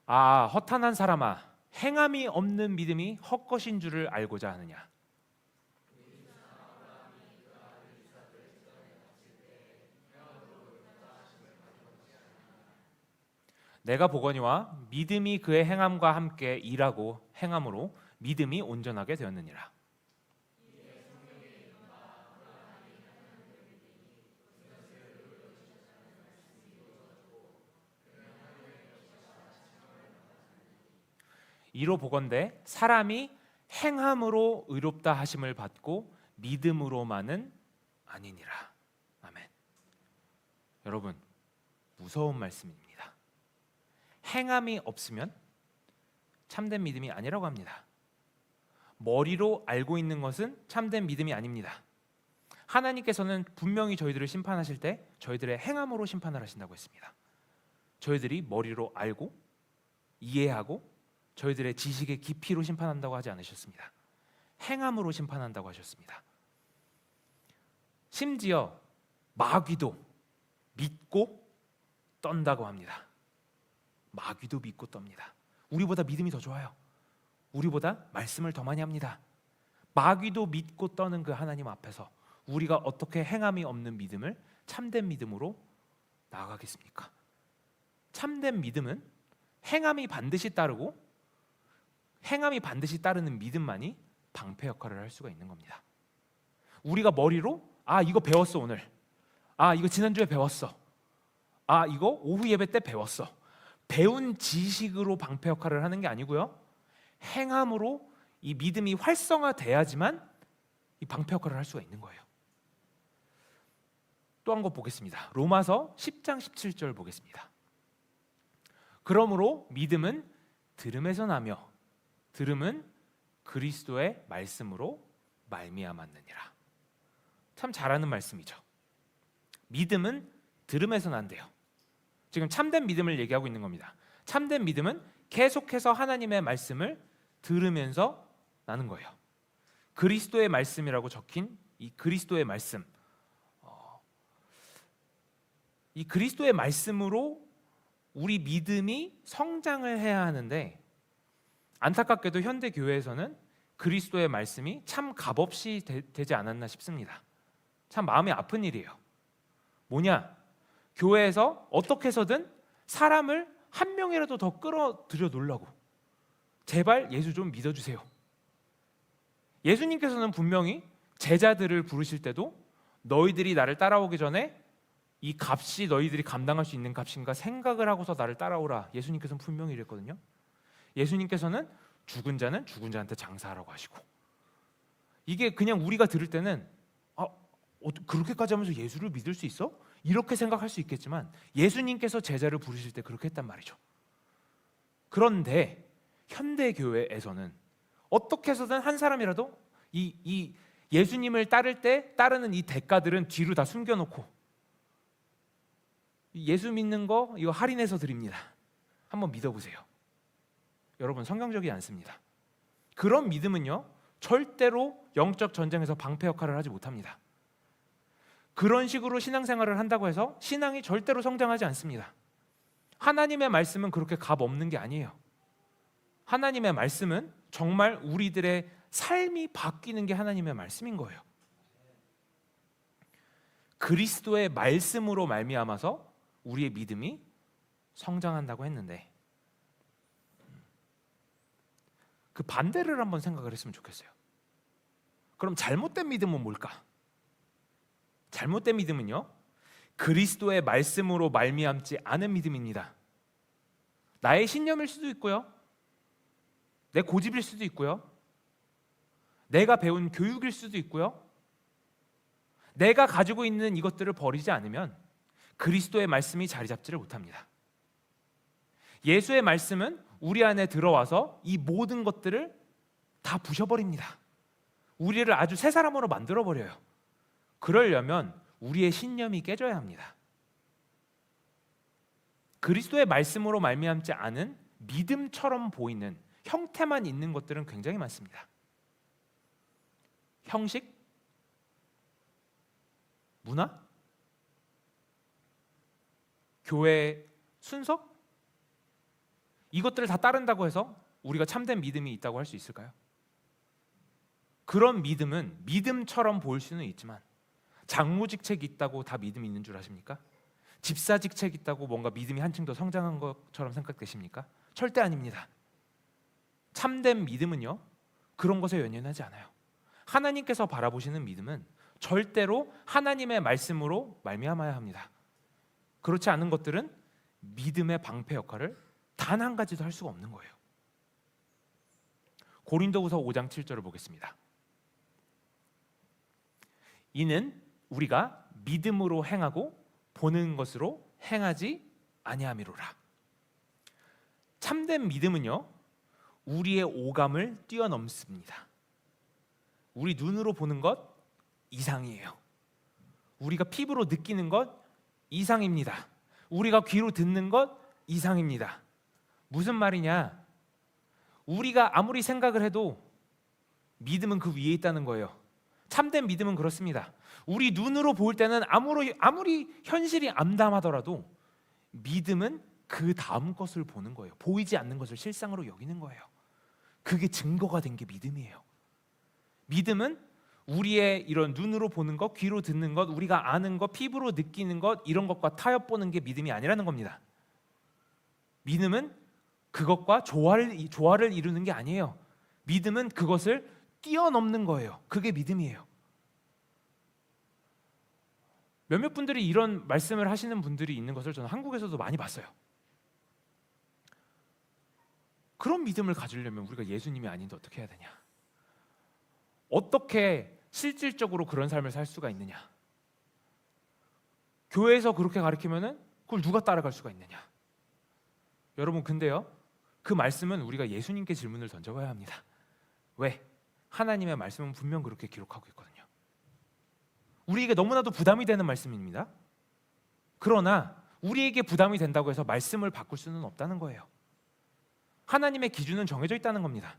[SPEAKER 1] 허탄한 사람아, 행함이 없는 믿음이 헛것인 줄을 알고자 하느냐? 내가 보거니와 믿음이 그의 행함과 함께 일하고 행함으로 믿음이 온전하게 되었느니라. 이로 보건대 사람이 행함으로 의롭다 하심을 받고 믿음으로만은 아니니라. 아멘. 여러분, 무서운 말씀입니다. 행함이 없으면 참된 믿음이 아니라고 합니다. 머리로 알고 있는 것은 참된 믿음이 아닙니다. 하나님께서는 분명히 저희들을 심판하실 때 저희들의 행함으로 심판을 하신다고 했습니다. 저희들이 머리로 알고 이해하고 저희들의 지식의 깊이로 심판한다고 하지 않으셨습니다. 행함으로 심판한다고 하셨습니다. 심지어 마귀도 믿고 떤다고 합니다. 마귀도 믿고 떱니다. 우리보다 믿음이 더 좋아요. 우리보다 말씀을 더 많이 합니다. 마귀도 믿고 떠는 그 하나님 앞에서 우리가 어떻게 행함이 없는 믿음을 참된 믿음으로 나아가겠습니까? 참된 믿음은 행함이 반드시 따르고 행함이 반드시 따르는 믿음만이 방패 역할을 할 수가 있는 겁니다. 우리가 머리로 이거 배웠어 오늘. 이거 지난주에 배웠어. 이거 오후 예배 때 배웠어. 배운 지식으로 방패 역할을 하는 게 아니고요. 행함으로 이 믿음이 활성화돼야지만 이 방패 역할을 할 수가 있는 거예요. 또 한 것 보겠습니다. 로마서 10장 17절 보겠습니다. 그러므로 믿음은 들음에서 나며 들음은 그리스도의 말씀으로 말미암았느니라. 참 잘하는 말씀이죠. 믿음은 들음에서 난대요. 지금 참된 믿음을 얘기하고 있는 겁니다. 참된 믿음은 계속해서 하나님의 말씀을 들으면서 나는 거예요. 그리스도의 말씀이라고 적힌 이 그리스도의 말씀, 이 그리스도의 말씀으로 우리 믿음이 성장을 해야 하는데 안타깝게도 현대 교회에서는 그리스도의 말씀이 참 값없이 되지 않았나 싶습니다. 참 마음이 아픈 일이에요. 뭐냐? 교회에서 어떻게 해서든 사람을 한 명이라도 더 끌어들여 놓으려고 제발 예수 좀 믿어주세요. 예수님께서는 분명히 제자들을 부르실 때도 너희들이 나를 따라오기 전에 이 값이 너희들이 감당할 수 있는 값인가 생각을 하고서 나를 따라오라. 예수님께서는 분명히 이랬거든요. 예수님께서는 죽은 자는 죽은 자한테 장사하라고 하시고, 이게 그냥 우리가 들을 때는 그렇게까지 하면서 예수를 믿을 수 있어? 이렇게 생각할 수 있겠지만 예수님께서 제자를 부르실 때 그렇게 했단 말이죠. 그런데 현대 교회에서는 어떻게 해서든 한 사람이라도 이 예수님을 따를 때 따르는 이 대가들은 뒤로 다 숨겨놓고 예수 믿는 거 이거 할인해서 드립니다. 한번 믿어보세요. 여러분, 성경적이지 않습니다. 그런 믿음은요 절대로 영적 전쟁에서 방패 역할을 하지 못합니다. 그런 식으로 신앙생활을 한다고 해서 신앙이 절대로 성장하지 않습니다. 하나님의 말씀은 그렇게 값 없는 게 아니에요. 하나님의 말씀은 정말 우리들의 삶이 바뀌는 게 하나님의 말씀인 거예요. 그리스도의 말씀으로 말미암아서 우리의 믿음이 성장한다고 했는데 그 반대를 한번 생각을 했으면 좋겠어요. 그럼 잘못된 믿음은 뭘까? 잘못된 믿음은요 그리스도의 말씀으로 말미암지 않은 믿음입니다. 나의 신념일 수도 있고요, 내 고집일 수도 있고요, 내가 배운 교육일 수도 있고요, 내가 가지고 있는 이것들을 버리지 않으면 그리스도의 말씀이 자리 잡지를 못합니다. 예수의 말씀은 우리 안에 들어와서 이 모든 것들을 다 부셔버립니다. 우리를 아주 새 사람으로 만들어버려요. 그러려면 우리의 신념이 깨져야 합니다. 그리스도의 말씀으로 말미암지 않은 믿음처럼 보이는 형태만 있는 것들은 굉장히 많습니다. 형식, 문화, 교회 순서, 이것들을 다 따른다고 해서 우리가 참된 믿음이 있다고 할 수 있을까요? 그런 믿음은 믿음처럼 보일 수는 있지만 장로직책이 있다고 다 믿음이 있는 줄 아십니까? 집사직책이 있다고 뭔가 믿음이 한층 더 성장한 것처럼 생각되십니까? 절대 아닙니다. 참된 믿음은요 그런 것에 연연하지 않아요. 하나님께서 바라보시는 믿음은 절대로 하나님의 말씀으로 말미암아야 합니다. 그렇지 않은 것들은 믿음의 방패 역할을 단 한 가지도 할 수가 없는 거예요. 고린도후서 5장 7절을 보겠습니다. 이는 우리가 믿음으로 행하고 보는 것으로 행하지 아니함이로라. 참된 믿음은요, 우리의 오감을 뛰어넘습니다. 우리 눈으로 보는 것 이상이에요. 우리가 피부로 느끼는 것 이상입니다. 우리가 귀로 듣는 것 이상입니다. 무슨 말이냐? 우리가 아무리 생각을 해도 믿음은 그 위에 있다는 거예요. 참된 믿음은 그렇습니다. 우리 눈으로 볼 때는 아무리 현실이 암담하더라도 믿음은 그 다음 것을 보는 거예요. 보이지 않는 것을 실상으로 여기는 거예요. 그게 증거가 된 게 믿음이에요. 믿음은 우리의 이런 눈으로 보는 것, 귀로 듣는 것, 우리가 아는 것, 피부로 느끼는 것, 이런 것과 타협보는 게 믿음이 아니라는 겁니다. 믿음은 그것과 조화를 이루는 게 아니에요. 믿음은 그것을 뛰어넘는 거예요. 그게 믿음이에요. 몇몇 분들이 이런 말씀을 하시는 분들이 있는 것을 저는 한국에서도 많이 봤어요. 그런 믿음을 가지려면 우리가 예수님이 아닌데 어떻게 해야 되냐? 어떻게 실질적으로 그런 삶을 살 수가 있느냐? 교회에서 그렇게 가르치면은 그걸 누가 따라갈 수가 있느냐? 여러분, 근데요, 그 말씀은 우리가 예수님께 질문을 던져봐야 합니다. 왜? 하나님의 말씀은 분명 그렇게 기록하고 있거든요. 우리에게 너무나도 부담이 되는 말씀입니다. 그러나 우리에게 부담이 된다고 해서 말씀을 바꿀 수는 없다는 거예요. 하나님의 기준은 정해져 있다는 겁니다.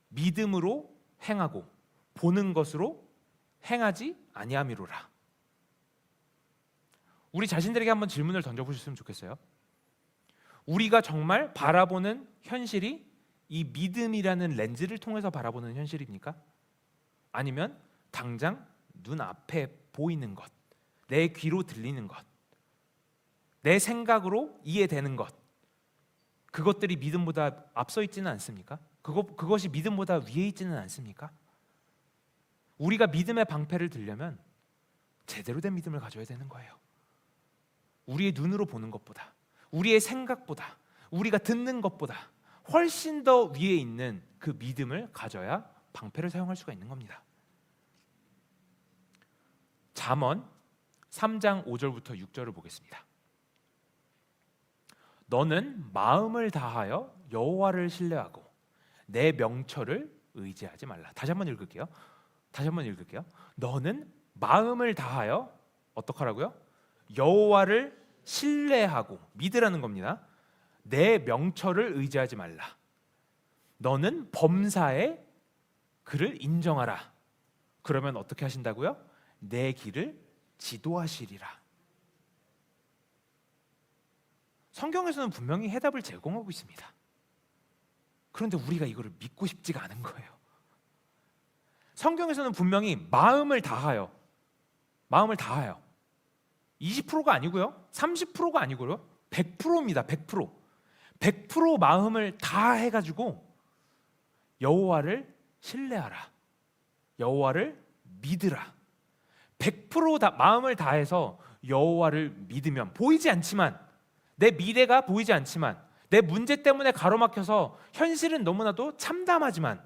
[SPEAKER 1] 믿음으로 행하고 보는 것으로 행하지 아니함이로라. 우리 자신들에게 한번 질문을 던져보셨으면 좋겠어요. 우리가 정말 바라보는 현실이 이 믿음이라는 렌즈를 통해서 바라보는 현실입니까? 아니면 당장 눈앞에 보이는 것, 내 귀로 들리는 것, 내 생각으로 이해되는 것, 그것들이 믿음보다 앞서 있지는 않습니까? 그것이 믿음보다 위에 있지는 않습니까? 우리가 믿음의 방패를 들려면 제대로 된 믿음을 가져야 되는 거예요. 우리의 눈으로 보는 것보다, 우리의 생각보다, 우리가 듣는 것보다 훨씬 더 위에 있는 그 믿음을 가져야 방패를 사용할 수가 있는 겁니다. 잠언 3장 5절부터 6절을 보겠습니다. 너는 마음을 다하여 여호와를 신뢰하고 내 명철을 의지하지 말라. 다시 한번 읽을게요. 너는 마음을 다하여 어떡하라고요? 여호와를 신뢰하고, 믿으라는 겁니다. 내 명철을 의지하지 말라. 너는 범사에 그를 인정하라. 그러면 어떻게 하신다고요? 내 길을 지도하시리라. 성경에서는 분명히 해답을 제공하고 있습니다. 그런데 우리가 이거를 믿고 싶지가 않은 거예요. 성경에서는 분명히 마음을 다하여 20%가 아니고요, 30%가 아니고요, 100%입니다. 100% 마음을 다 해가지고 여호와를 신뢰하라, 여호와를 믿으라. 100% 마음을 다해서 여호와를 믿으면, 보이지 않지만, 내 미래가 보이지 않지만, 내 문제 때문에 가로막혀서 현실은 너무나도 참담하지만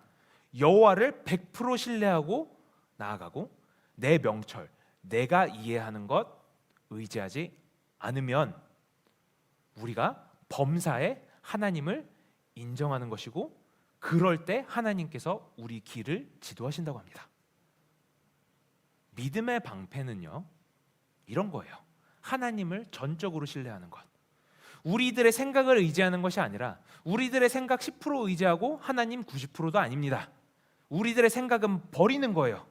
[SPEAKER 1] 여호와를 100% 신뢰하고 나아가고 내 명철, 내가 이해하는 것 의지하지 않으면 우리가 범사에 하나님을 인정하는 것이고, 그럴 때 하나님께서 우리 길을 지도하신다고 합니다. 믿음의 방패는요, 이런 거예요. 하나님을 전적으로 신뢰하는 것. 우리들의 생각을 의지하는 것이 아니라 우리들의 생각 10% 의지하고 하나님 90%도 아닙니다. 우리들의 생각은 버리는 거예요.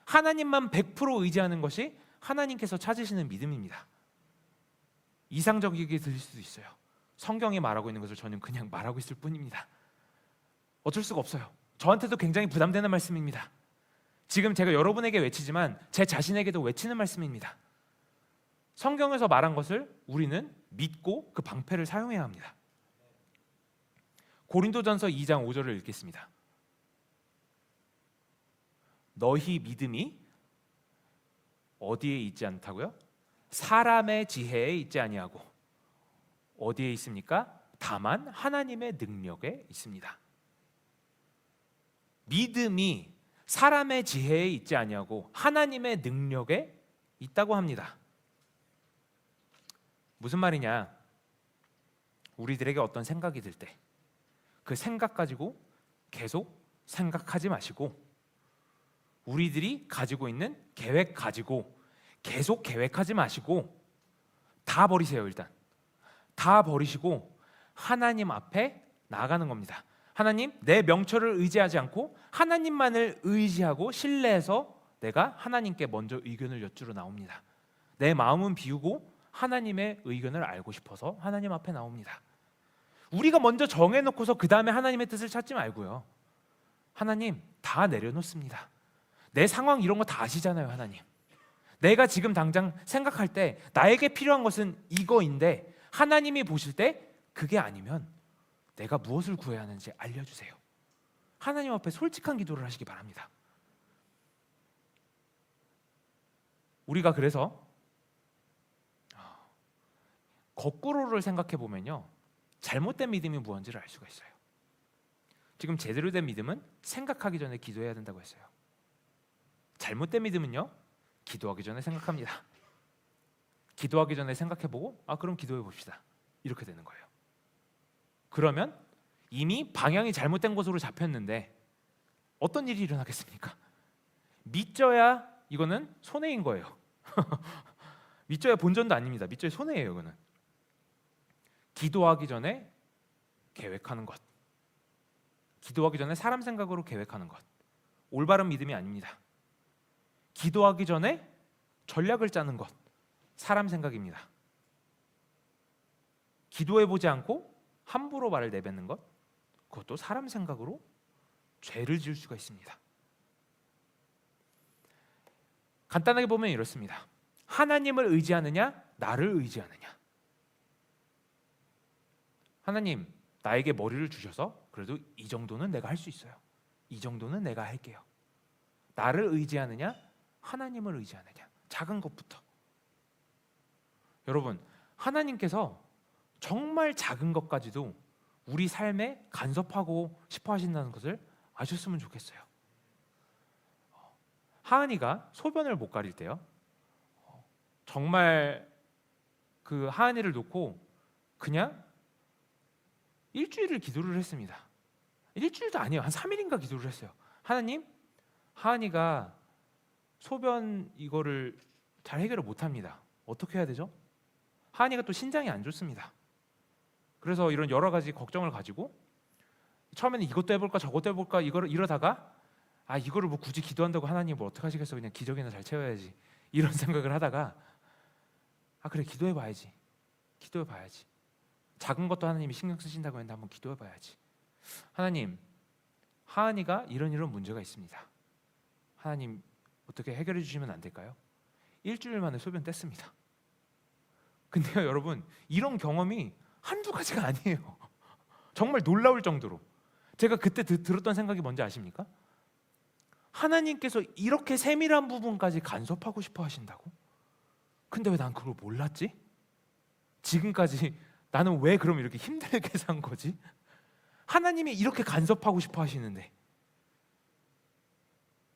[SPEAKER 1] 하나님만 100% 의지하는 것이 하나님께서 찾으시는 믿음입니다. 이상적이게 들릴 수도 있어요. 성경이 말하고 있는 것을 저는 그냥 말하고 있을 뿐입니다. 어쩔 수가 없어요. 저한테도 굉장히 부담되는 말씀입니다. 지금 제가 여러분에게 외치지만 제 자신에게도 외치는 말씀입니다. 성경에서 말한 것을 우리는 믿고 그 방패를 사용해야 합니다. 고린도전서 2장 5절을 읽겠습니다. 너희 믿음이 어디에 있지 않다고요? 사람의 지혜에 있지 아니하고 어디에 있습니까? 다만 하나님의 능력에 있습니다. 믿음이 사람의 지혜에 있지 아니하고 하나님의 능력에 있다고 합니다. 무슨 말이냐? 우리들에게 어떤 생각이 들 때 그 생각 가지고 계속 생각하지 마시고, 우리들이 가지고 있는 계획 가지고 계속 계획하지 마시고 다 버리세요. 일단 다 버리시고 하나님 앞에 나아가는 겁니다. 하나님, 내 명철을 의지하지 않고 하나님만을 의지하고 신뢰해서 내가 하나님께 먼저 의견을 여쭈러 나옵니다. 내 마음은 비우고 하나님의 의견을 알고 싶어서 하나님 앞에 나옵니다. 우리가 먼저 정해놓고서 그 다음에 하나님의 뜻을 찾지 말고요. 하나님, 다 내려놓습니다. 내 상황 이런 거 다 아시잖아요. 하나님, 내가 지금 당장 생각할 때 나에게 필요한 것은 이거인데 하나님이 보실 때 그게 아니면 내가 무엇을 구해야 하는지 알려주세요. 하나님 앞에 솔직한 기도를 하시기 바랍니다. 우리가 그래서 거꾸로를 생각해 보면요, 잘못된 믿음이 무엇인지를 알 수가 있어요. 지금 제대로 된 믿음은 생각하기 전에 기도해야 된다고 했어요. 잘못된 믿음은요, 기도하기 전에 생각합니다. 기도하기 전에 생각해보고 그럼 기도해 봅시다, 이렇게 되는 거예요. 그러면 이미 방향이 잘못된 곳으로 잡혔는데 어떤 일이 일어나겠습니까? 믿져야 이거는 손해인 거예요. 믿져야 본전도 아닙니다. 믿져야 손해예요. 이거는 기도하기 전에 계획하는 것, 기도하기 전에 사람 생각으로 계획하는 것, 올바른 믿음이 아닙니다. 기도하기 전에 전략을 짜는 것, 사람 생각입니다. 기도해보지 않고 함부로 말을 내뱉는 것, 그것도 사람 생각으로 죄를 지을 수가 있습니다. 간단하게 보면 이렇습니다. 하나님을 의지하느냐, 나를 의지하느냐. 하나님, 나에게 머리를 주셔서 그래도 이 정도는 내가 할 수 있어요. 이 정도는 내가 할게요. 나를 의지하느냐, 하나님을 의지하느냐. 작은 것부터. 여러분, 하나님께서 정말 작은 것까지도 우리 삶에 간섭하고 싶어 하신다는 것을 아셨으면 좋겠어요. 하은이가 소변을 못 가릴 때요, 정말 그 하은이를 놓고 그냥 일주일을 기도를 했습니다. 일주일도 아니에요. 한 3일인가 기도를 했어요. 하나님, 하은이가 소변 이거를 잘 해결을 못합니다. 어떻게 해야 되죠? 하은이가 또 신장이 안 좋습니다. 그래서 이런 여러 가지 걱정을 가지고 처음에는 이것도 해볼까 저것도 해볼까 이러다가 이거를 뭐 굳이 기도한다고 하나님 뭐 어떻게 하시겠어, 그냥 기저귀나 잘 채워야지, 이런 생각을 하다가 그래, 기도해봐야지. 작은 것도 하나님이 신경 쓰신다고 했는데 한번 기도해봐야지. 하나님, 하은이가 이런 문제가 있습니다. 하나님, 어떻게 해결해 주시면 안 될까요? 일주일 만에 소변 뗐습니다. 근데요, 여러분, 이런 경험이 한두 가지가 아니에요. 정말 놀라울 정도로. 제가 그때 들었던 생각이 뭔지 아십니까? 하나님께서 이렇게 세밀한 부분까지 간섭하고 싶어 하신다고? 근데 왜 난 그걸 몰랐지? 지금까지 나는 왜 그럼 이렇게 힘들게 산 거지? 하나님이 이렇게 간섭하고 싶어 하시는데.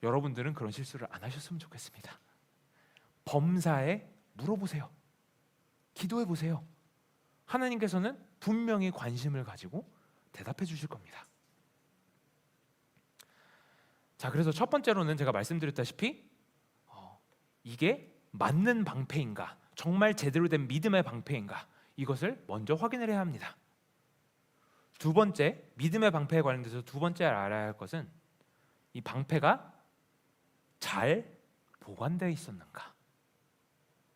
[SPEAKER 1] 여러분들은 그런 실수를 안 하셨으면 좋겠습니다. 범사에 물어보세요. 기도해 보세요. 하나님께서는 분명히 관심을 가지고 대답해 주실 겁니다. 자, 그래서 첫 번째로는 제가 말씀드렸다시피 이게 맞는 방패인가, 정말 제대로 된 믿음의 방패인가, 이것을 먼저 확인을 해야 합니다. 두 번째, 믿음의 방패에 관련돼서 두 번째 알아야 할 것은 이 방패가 잘 보관되어 있었는가,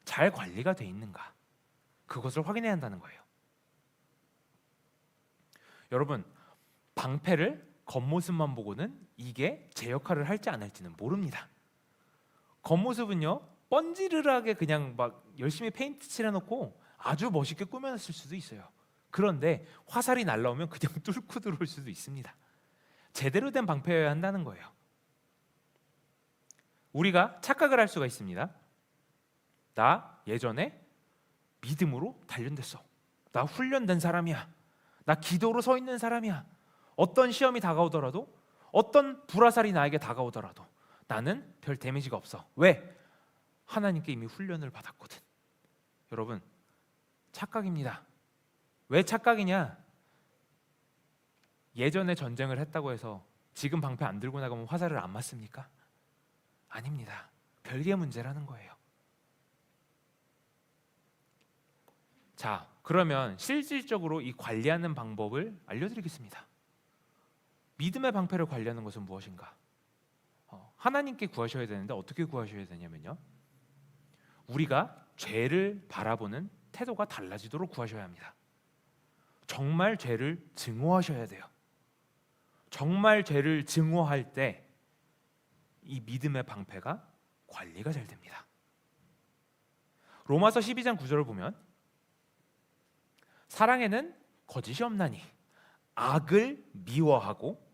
[SPEAKER 1] 잘 관리가 되어 있는가, 그것을 확인해야 한다는 거예요. 여러분, 방패를 겉모습만 보고는 이게 제 역할을 할지 안 할지는 모릅니다. 겉모습은요, 번지르르하게 그냥 막 열심히 페인트 칠해놓고 아주 멋있게 꾸며놨을 수도 있어요. 그런데 화살이 날라오면 그냥 뚫고 들어올 수도 있습니다. 제대로 된 방패여야 한다는 거예요. 우리가 착각을 할 수가 있습니다. 나 예전에 믿음으로 단련됐어. 나 훈련된 사람이야. 나 기도로 서 있는 사람이야. 어떤 시험이 다가오더라도 어떤 불화살이 나에게 다가오더라도 나는 별 데미지가 없어. 왜? 하나님께 이미 훈련을 받았거든. 여러분, 착각입니다. 왜 착각이냐? 예전에 전쟁을 했다고 해서 지금 방패 안 들고 나가면 화살을 안 맞습니까? 아닙니다. 별개의 문제라는 거예요. 자, 그러면 실질적으로 이 관리하는 방법을 알려드리겠습니다. 믿음의 방패를 관리하는 것은 무엇인가? 하나님께 구하셔야 되는데 어떻게 구하셔야 되냐면요, 우리가 죄를 바라보는 태도가 달라지도록 구하셔야 합니다. 정말 죄를 증오하셔야 돼요. 정말 죄를 증오할 때 이 믿음의 방패가 관리가 잘 됩니다. 로마서 12장 9절을 보면 사랑에는 거짓이 없나니 악을 미워하고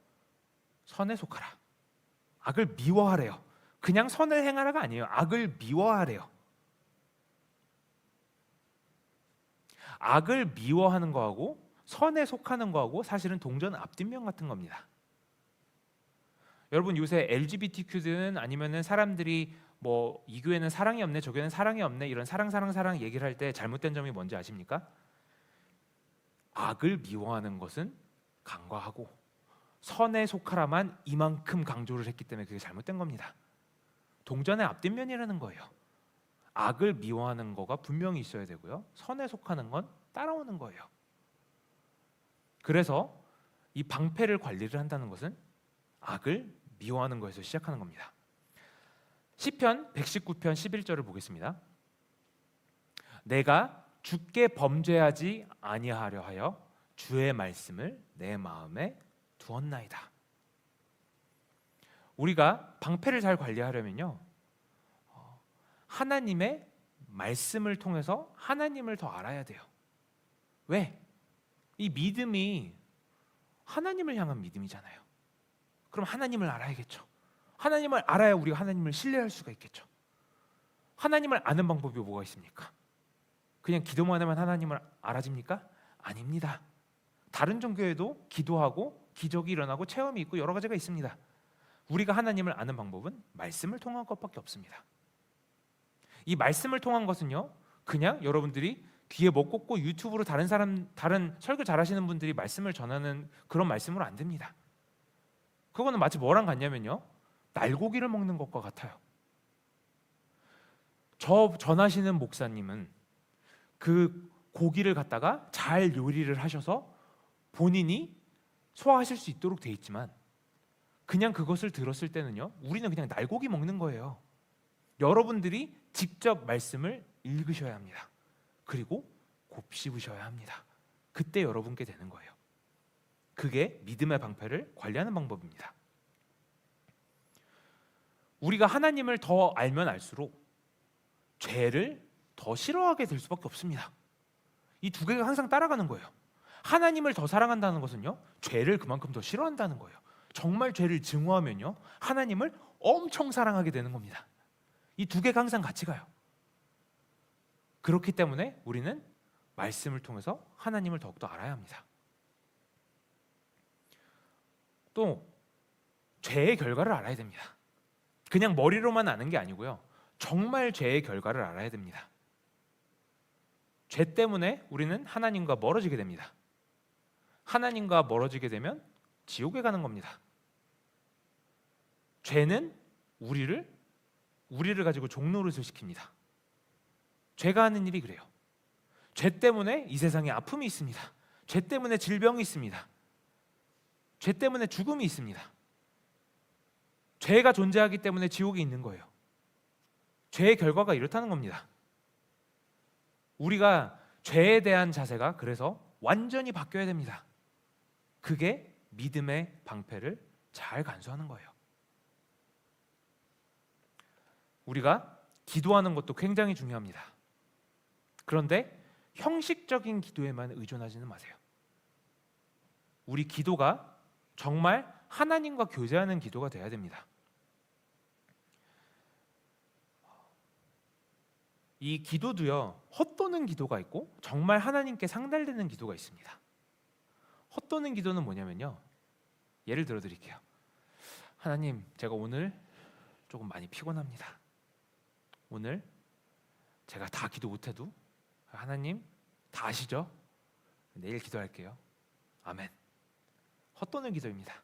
[SPEAKER 1] 선에 속하라. 악을 미워하래요. 그냥 선을 행하라가 아니에요. 악을 미워하래요. 악을 미워하는 거하고 선에 속하는 거하고 사실은 동전 앞뒷면 같은 겁니다. 여러분, 요새 LGBTQ든 아니면은 사람들이 뭐 이 교회는 사랑이 없네, 저 교회는 사랑이 없네, 이런 사랑 얘기를 할 때 잘못된 점이 뭔지 아십니까? 악을 미워하는 것은 간과하고 선에 속하라만 이만큼 강조를 했기 때문에 그게 잘못된 겁니다. 동전의 앞뒷면이라는 거예요. 악을 미워하는 거가 분명히 있어야 되고요, 선에 속하는 건 따라오는 거예요. 그래서 이 방패를 관리를 한다는 것은 악을 미워하는 거에서 시작하는 겁니다. 시편 119편 11절을 보겠습니다. 내가 주께 범죄하지 아니하려 하여 주의 말씀을 내 마음에 두었나이다. 우리가 방패를 잘 관리하려면요, 하나님의 말씀을 통해서 하나님을 더 알아야 돼요. 왜? 이 믿음이 하나님을 향한 믿음이잖아요. 그럼 하나님을 알아야겠죠. 하나님을 알아야 우리가 하나님을 신뢰할 수가 있겠죠. 하나님을 아는 방법이 뭐가 있습니까? 그냥 기도만 하면 하나님을 알아집니까? 아닙니다. 다른 종교에도 기도하고 기적이 일어나고 체험이 있고 여러 가지가 있습니다. 우리가 하나님을 아는 방법은 말씀을 통한 것밖에 없습니다. 이 말씀을 통한 것은요, 그냥 여러분들이 귀에 못 꽂고 유튜브로 다른 설교 잘하시는 분들이 말씀을 전하는 그런 말씀으로 안 됩니다. 그거는 마치 뭐랑 같냐면요, 날고기를 먹는 것과 같아요. 저 전하시는 목사님은 그 고기를 갖다가 잘 요리를 하셔서 본인이 소화하실 수 있도록 돼 있지만 그냥 그것을 들었을 때는요, 우리는 그냥 날고기 먹는 거예요. 여러분들이 직접 말씀을 읽으셔야 합니다. 그리고 곱씹으셔야 합니다. 그때 여러분께 되는 거예요. 그게 믿음의 방패를 관리하는 방법입니다. 우리가 하나님을 더 알면 알수록 죄를 더 싫어하게 될 수밖에 없습니다. 이 두 개가 항상 따라가는 거예요. 하나님을 더 사랑한다는 것은요, 죄를 그만큼 더 싫어한다는 거예요. 정말 죄를 증오하면요, 하나님을 엄청 사랑하게 되는 겁니다. 이 두 개가 항상 같이 가요. 그렇기 때문에 우리는 말씀을 통해서 하나님을 더욱더 알아야 합니다. 또 죄의 결과를 알아야 됩니다. 그냥 머리로만 아는 게 아니고요, 정말 죄의 결과를 알아야 됩니다. 죄 때문에 우리는 하나님과 멀어지게 됩니다. 하나님과 멀어지게 되면 지옥에 가는 겁니다. 죄는 우리를 가지고 종노릇을 시킵니다. 죄가 하는 일이 그래요. 죄 때문에 이 세상에 아픔이 있습니다. 죄 때문에 질병이 있습니다. 죄 때문에 죽음이 있습니다. 죄가 존재하기 때문에 지옥이 있는 거예요. 죄의 결과가 이렇다는 겁니다. 우리가 죄에 대한 자세가 그래서 완전히 바뀌어야 됩니다. 그게 믿음의 방패를 잘 간수하는 거예요. 우리가 기도하는 것도 굉장히 중요합니다. 그런데 형식적인 기도에만 의존하지는 마세요. 우리 기도가 정말 하나님과 교제하는 기도가 돼야 됩니다. 이 기도도요, 헛도는 기도가 있고 정말 하나님께 상달되는 기도가 있습니다. 헛도는 기도는 뭐냐면요, 예를 들어 드릴게요. 하나님, 제가 오늘 조금 많이 피곤합니다. 오늘 제가 다 기도 못해도 하나님 다 아시죠? 내일 기도할게요. 아멘. 헛되는 기도입니다.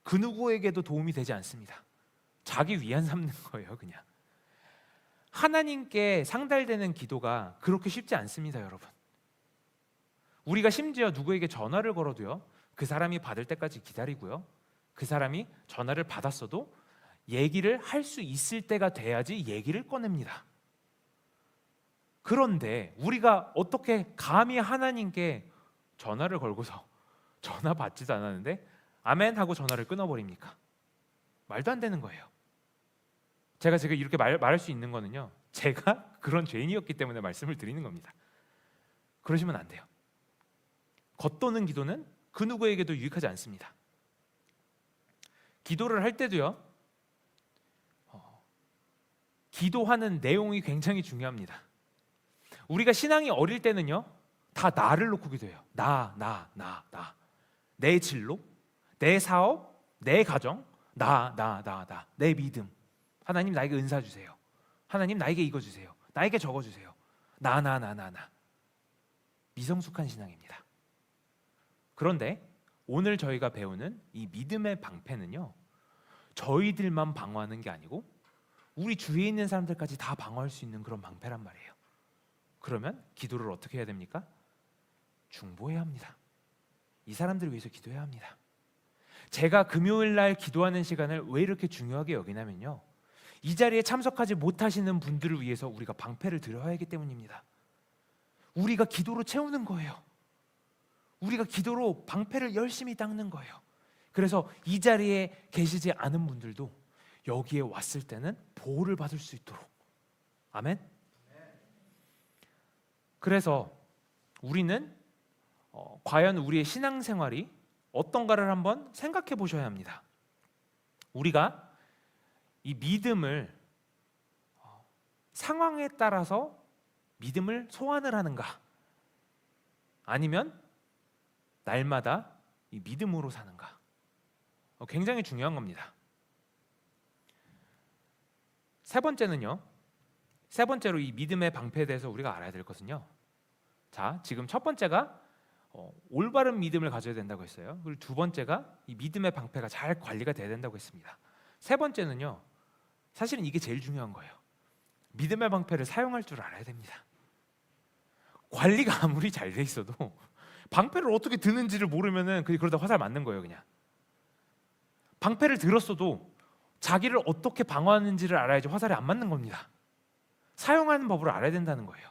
[SPEAKER 1] 그 누구에게도 도움이 되지 않습니다. 자기 위안 삼는 거예요, 그냥. 하나님께 상달되는 기도가 그렇게 쉽지 않습니다, 여러분. 우리가 심지어 누구에게 전화를 걸어도요, 그 사람이 받을 때까지 기다리고요, 그 사람이 전화를 받았어도 얘기를 할 수 있을 때가 돼야지 얘기를 꺼냅니다. 그런데 우리가 어떻게 감히 하나님께 전화를 걸고서 전화 받지도 않았는데 아멘 하고 전화를 끊어버립니까? 말도 안 되는 거예요. 제가 지금 이렇게 말할 수 있는 거는요, 제가 그런 죄인이었기 때문에 말씀을 드리는 겁니다. 그러시면 안 돼요. 겉도는 기도는 그 누구에게도 유익하지 않습니다. 기도를 할 때도요, 기도하는 내용이 굉장히 중요합니다. 우리가 신앙이 어릴 때는요, 다 나를 놓고 기도해요. 나. 내 진로, 내 사업, 내 가정, 내 믿음. 하나님 나에게 은사 주세요. 하나님 나에게 이거 주세요. 나에게 저거 주세요. 나. 미성숙한 신앙입니다. 그런데 오늘 저희가 배우는 이 믿음의 방패는요, 저희들만 방어하는 게 아니고 우리 주위에 있는 사람들까지 다 방어할 수 있는 그런 방패란 말이에요. 그러면 기도를 어떻게 해야 됩니까? 중보해야 합니다. 이 사람들을 위해서 기도해야 합니다. 제가 금요일 날 기도하는 시간을 왜 이렇게 중요하게 여기냐면요, 이 자리에 참석하지 못하시는 분들을 위해서 우리가 방패를 들어야 하기 때문입니다. 우리가 기도로 채우는 거예요. 우리가 기도로 방패를 열심히 닦는 거예요. 그래서 이 자리에 계시지 않은 분들도 여기에 왔을 때는 보호를 받을 수 있도록. 아멘. 그래서 우리는 과연 우리의 신앙생활이 어떤가를 한번 생각해 보셔야 합니다. 우리가 이 믿음을 상황에 따라서 믿음을 소환을 하는가, 아니면 날마다 이 믿음으로 사는가, 굉장히 중요한 겁니다. 세 번째로 이 믿음의 방패에 대해서 우리가 알아야 될 것은요, 자, 지금 첫 번째가 올바른 믿음을 가져야 된다고 했어요. 그리고 두 번째가 이 믿음의 방패가 잘 관리가 돼야 된다고 했습니다. 세 번째는요, 사실은 이게 제일 중요한 거예요. 믿음의 방패를 사용할 줄 알아야 됩니다. 관리가 아무리 잘 돼 있어도 방패를 어떻게 드는지를 모르면은 그러다 화살 맞는 거예요, 그냥. 방패를 들었어도 자기를 어떻게 방어하는지를 알아야지 화살이 안 맞는 겁니다. 사용하는 법을 알아야 된다는 거예요.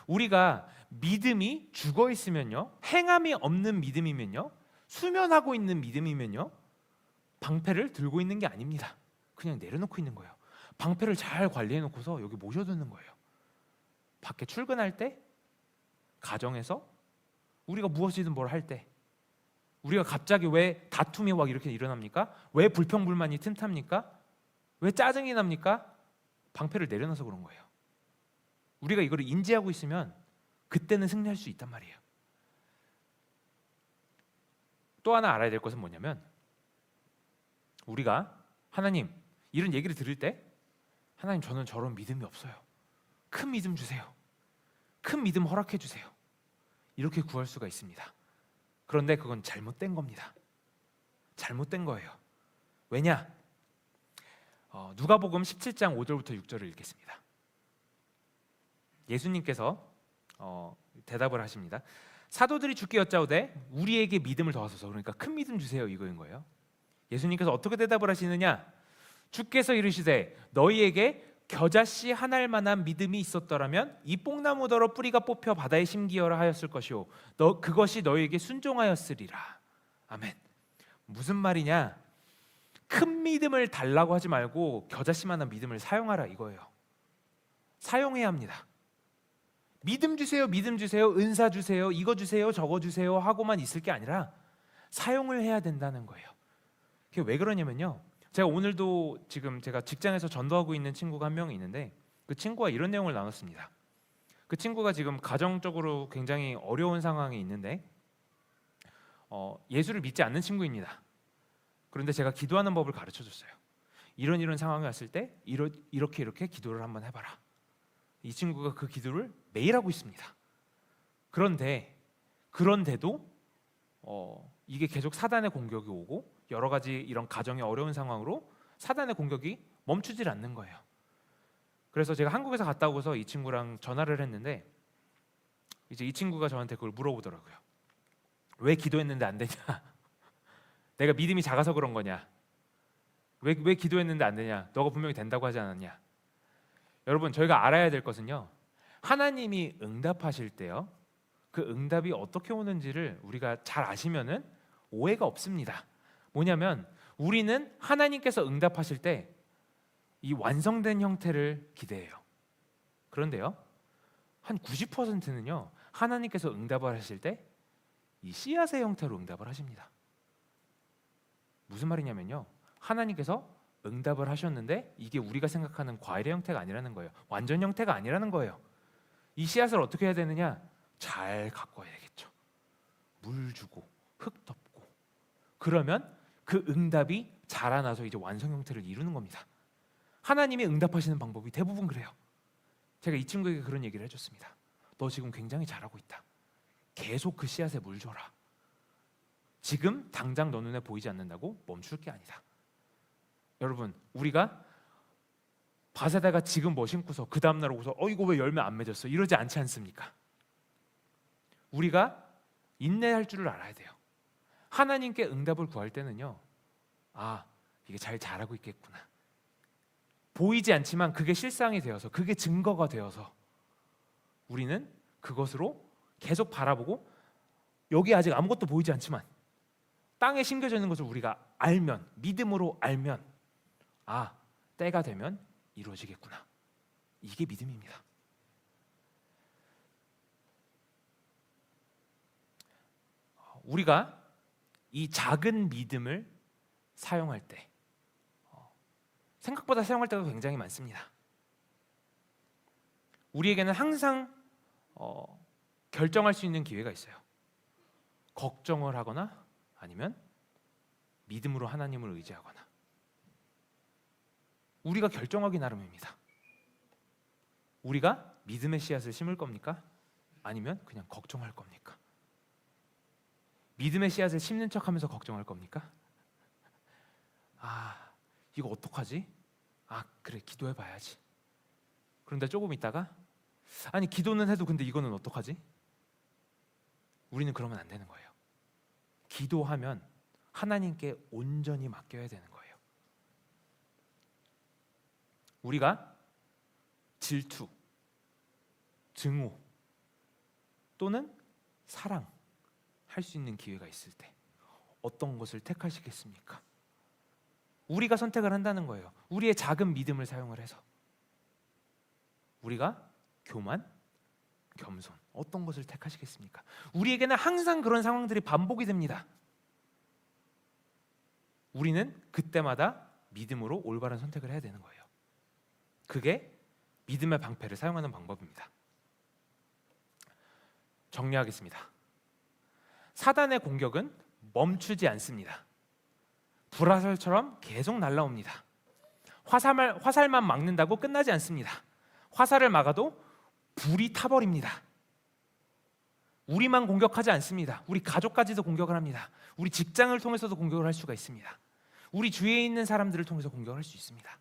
[SPEAKER 1] 우리가 믿음이 죽어 있으면요, 행함이 없는 믿음이면요, 수면하고 있는 믿음이면요, 방패를 들고 있는 게 아닙니다. 그냥 내려놓고 있는 거예요. 방패를 잘 관리해 놓고서 여기 모셔두는 거예요. 밖에 출근할 때, 가정에서, 우리가 무엇이든 뭘 할 때, 우리가 갑자기 왜 다툼이 막 이렇게 일어납니까? 왜 불평불만이 틈탑니까? 왜 짜증이 납니까? 방패를 내려놔서 그런 거예요. 우리가 이걸 인지하고 있으면 그때는 승리할 수 있단 말이에요. 또 하나 알아야 될 것은 뭐냐면, 우리가 하나님 이런 얘기를 들을 때, 하나님 저는 저런 믿음이 없어요. 큰 믿음 주세요. 큰 믿음 허락해 주세요. 이렇게 구할 수가 있습니다. 그런데 그건 잘못된 겁니다. 잘못된 거예요. 왜냐? 누가복음 17장 5절부터 6절을 읽겠습니다. 예수님께서 대답을 하십니다. 사도들이 주께 여짜오되 우리에게 믿음을 더하소서. 그러니까 큰 믿음 주세요, 이거인 거예요. 예수님께서 어떻게 대답을 하시느냐? 주께서 이르시되 너희에게 겨자씨 한 알만한 믿음이 있었더라면 이 뽕나무더러 뿌리가 뽑혀 바다에 심기어라 하였을 것이요 그것이 너희에게 순종하였으리라. 아멘. 무슨 말이냐? 큰 믿음을 달라고 하지 말고 겨자씨만한 믿음을 사용하라 이거예요. 사용해야 합니다. 믿음 주세요, 믿음 주세요, 은사 주세요, 이거 주세요, 저거 주세요 하고만 있을 게 아니라 사용을 해야 된다는 거예요. 그게 왜 그러냐면요, 제가 오늘도 지금 제가 직장에서 전도하고 있는 친구가 한 명이 있는데, 그 친구가 이런 내용을 나눴습니다. 그 친구가 지금 가정적으로 굉장히 어려운 상황에 있는데 예수를 믿지 않는 친구입니다. 그런데 제가 기도하는 법을 가르쳐 줬어요. 이런 상황이 왔을 때 이렇게 기도를 한번 해봐라. 이 친구가 그 기도를 매일 하고 있습니다. 그런데도 이게 계속 사단의 공격이 오고 여러 가지 이런 가정의 어려운 상황으로 사단의 공격이 멈추질 않는 거예요. 그래서 제가 한국에서 갔다 오고서 이 친구랑 전화를 했는데 이제 이 친구가 저한테 그걸 물어보더라고요. 왜 기도했는데 안 되냐? 내가 믿음이 작아서 그런 거냐? 왜 기도했는데 안 되냐? 너가 분명히 된다고 하지 않았냐? 여러분, 저희가 알아야 될 것은요, 하나님이 응답하실 때요, 그 응답이 어떻게 오는지를 우리가 잘 아시면은 오해가 없습니다. 뭐냐면 우리는 하나님께서 응답하실 때 이 완성된 형태를 기대해요. 그런데요, 한 90%는요 하나님께서 응답을 하실 때 이 씨앗의 형태로 응답을 하십니다. 무슨 말이냐면요, 하나님께서 응답을 하셨는데 이게 우리가 생각하는 과일의 형태가 아니라는 거예요. 완전 형태가 아니라는 거예요. 이 씨앗을 어떻게 해야 되느냐? 잘 가꿔야 되겠죠. 물 주고 흙 덮고, 그러면 그 응답이 자라나서 이제 완성 형태를 이루는 겁니다. 하나님이 응답하시는 방법이 대부분 그래요. 제가 이 친구에게 그런 얘기를 해줬습니다. 너 지금 굉장히 잘하고 있다. 계속 그 씨앗에 물 줘라. 지금 당장 너 눈에 보이지 않는다고 멈출 게 아니다. 여러분, 우리가 바세다가 지금 뭐 심고서 그 다음날 오고서 이거 왜 열매 안 맺었어? 이러지 않지 않습니까? 우리가 인내할 줄을 알아야 돼요. 하나님께 응답을 구할 때는요, 이게 잘 자라고 있겠구나. 보이지 않지만 그게 실상이 되어서, 그게 증거가 되어서 우리는 그것으로 계속 바라보고, 여기 아직 아무것도 보이지 않지만 땅에 심겨져 있는 것을 우리가 알면, 믿음으로 알면, 때가 되면 이루어지겠구나. 이게 믿음입니다. 우리가 이 작은 믿음을 사용할 때 생각보다 사용할 때가 굉장히 많습니다. 우리에게는 항상 결정할 수 있는 기회가 있어요. 걱정을 하거나 아니면 믿음으로 하나님을 의지하거나. 우리가 결정하기 나름입니다. 우리가 믿음의 씨앗을 심을 겁니까? 아니면 그냥 걱정할 겁니까? 믿음의 씨앗을 심는 척하면서 걱정할 겁니까? 이거 어떡하지? 그래, 기도해봐야지. 그런데 조금 있다가 기도는 해도 근데 이거는 어떡하지? 우리는 그러면 안 되는 거예요. 기도하면 하나님께 온전히 맡겨야 되는 거예요. 우리가 질투, 증오 또는 사랑 할 수 있는 기회가 있을 때 어떤 것을 택하시겠습니까? 우리가 선택을 한다는 거예요. 우리의 작은 믿음을 사용을 해서 우리가 교만, 겸손, 어떤 것을 택하시겠습니까? 우리에게는 항상 그런 상황들이 반복이 됩니다. 우리는 그때마다 믿음으로 올바른 선택을 해야 되는 거예요. 그게 믿음의 방패를 사용하는 방법입니다. 정리하겠습니다. 사단의 공격은 멈추지 않습니다. 불화살처럼 계속 날아옵니다. 화살만 막는다고 끝나지 않습니다. 화살을 막아도 불이 타버립니다. 우리만 공격하지 않습니다. 우리 가족까지도 공격을 합니다. 우리 직장을 통해서도 공격을 할 수가 있습니다. 우리 주위에 있는 사람들을 통해서 공격을 할 수 있습니다.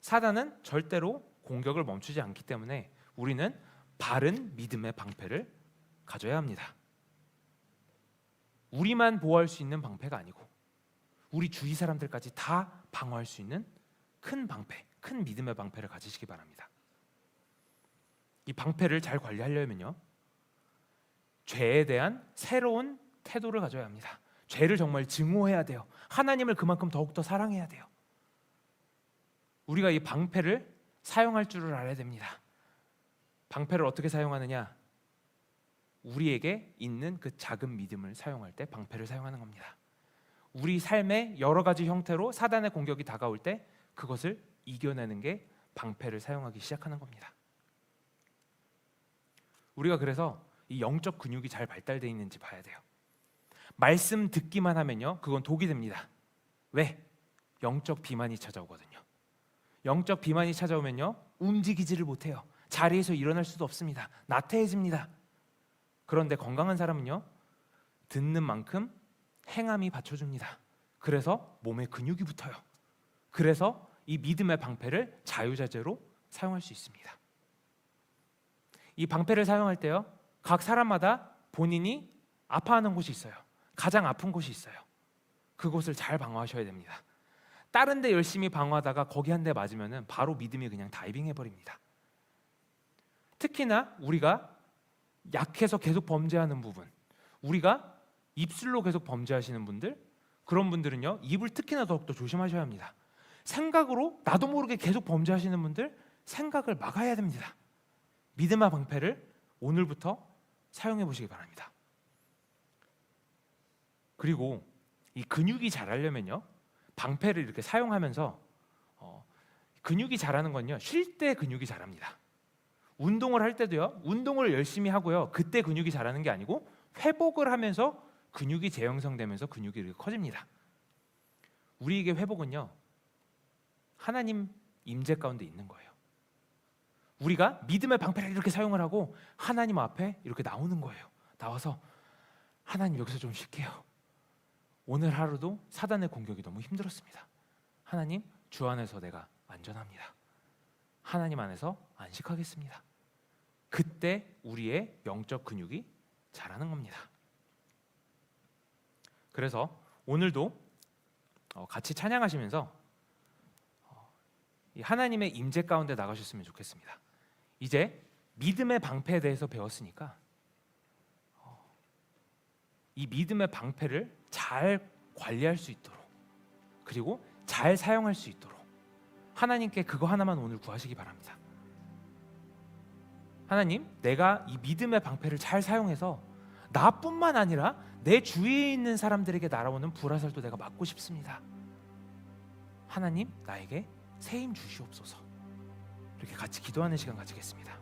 [SPEAKER 1] 사단은 절대로 공격을 멈추지 않기 때문에 우리는 바른 믿음의 방패를 가져야 합니다. 우리만 보호할 수 있는 방패가 아니고 우리 주위 사람들까지 다 방어할 수 있는 큰 방패, 큰 믿음의 방패를 가지시기 바랍니다. 이 방패를 잘 관리하려면요, 죄에 대한 새로운 태도를 가져야 합니다. 죄를 정말 증오해야 돼요. 하나님을 그만큼 더욱더 사랑해야 돼요. 우리가 이 방패를 사용할 줄을 알아야 됩니다. 방패를 어떻게 사용하느냐? 우리에게 있는 그 작은 믿음을 사용할 때 방패를 사용하는 겁니다. 우리 삶의 여러 가지 형태로 사단의 공격이 다가올 때 그것을 이겨내는 게 방패를 사용하기 시작하는 겁니다. 우리가 그래서 이 영적 근육이 잘 발달되어 있는지 봐야 돼요. 말씀 듣기만 하면요, 그건 독이 됩니다. 왜? 영적 비만이 찾아오거든요. 영적 비만이 찾아오면요, 움직이지를 못해요. 자리에서 일어날 수도 없습니다. 나태해집니다. 그런데 건강한 사람은요, 듣는 만큼 행함이 받쳐줍니다. 그래서 몸에 근육이 붙어요. 그래서 이 믿음의 방패를 자유자재로 사용할 수 있습니다. 이 방패를 사용할 때요, 각 사람마다 본인이 아파하는 곳이 있어요. 가장 아픈 곳이 있어요. 그곳을 잘 방어하셔야 됩니다. 다른 데 열심히 방어하다가 거기 한 대 맞으면 바로 믿음이 그냥 다이빙 해버립니다. 특히나 우리가 약해서 계속 범죄하는 부분, 우리가 입술로 계속 범죄하시는 분들, 그런 분들은요, 입을 특히나 더욱더 조심하셔야 합니다. 생각으로 나도 모르게 계속 범죄하시는 분들, 생각을 막아야 됩니다. 믿음의 방패를 오늘부터 사용해 보시기 바랍니다. 그리고 이 근육이 자라려면요, 방패를 이렇게 사용하면서 근육이 자라는 건요, 쉴 때 근육이 자랍니다. 운동을 할 때도요, 운동을 열심히 하고요, 그때 근육이 자라는 게 아니고 회복을 하면서 근육이 재형성되면서 근육이 이렇게 커집니다. 우리에게 회복은요, 하나님 임재 가운데 있는 거예요. 우리가 믿음의 방패를 이렇게 사용을 하고 하나님 앞에 이렇게 나오는 거예요. 나와서 하나님 여기서 좀 쉴게요. 오늘 하루도 사단의 공격이 너무 힘들었습니다. 하나님, 주 안에서 내가 안전합니다. 하나님 안에서 안식하겠습니다. 그때 우리의 영적 근육이 자라는 겁니다. 그래서 오늘도 같이 찬양하시면서 하나님의 임재 가운데 나가셨으면 좋겠습니다. 이제 믿음의 방패에 대해서 배웠으니까 이 믿음의 방패를 잘 관리할 수 있도록, 그리고 잘 사용할 수 있도록 하나님께 그거 하나만 오늘 구하시기 바랍니다. 하나님, 내가 이 믿음의 방패를 잘 사용해서 나뿐만 아니라 내 주위에 있는 사람들에게 날아오는 불화살도 내가 막고 싶습니다. 하나님, 나에게 새 힘 주시옵소서. 이렇게 같이 기도하는 시간 가지겠습니다.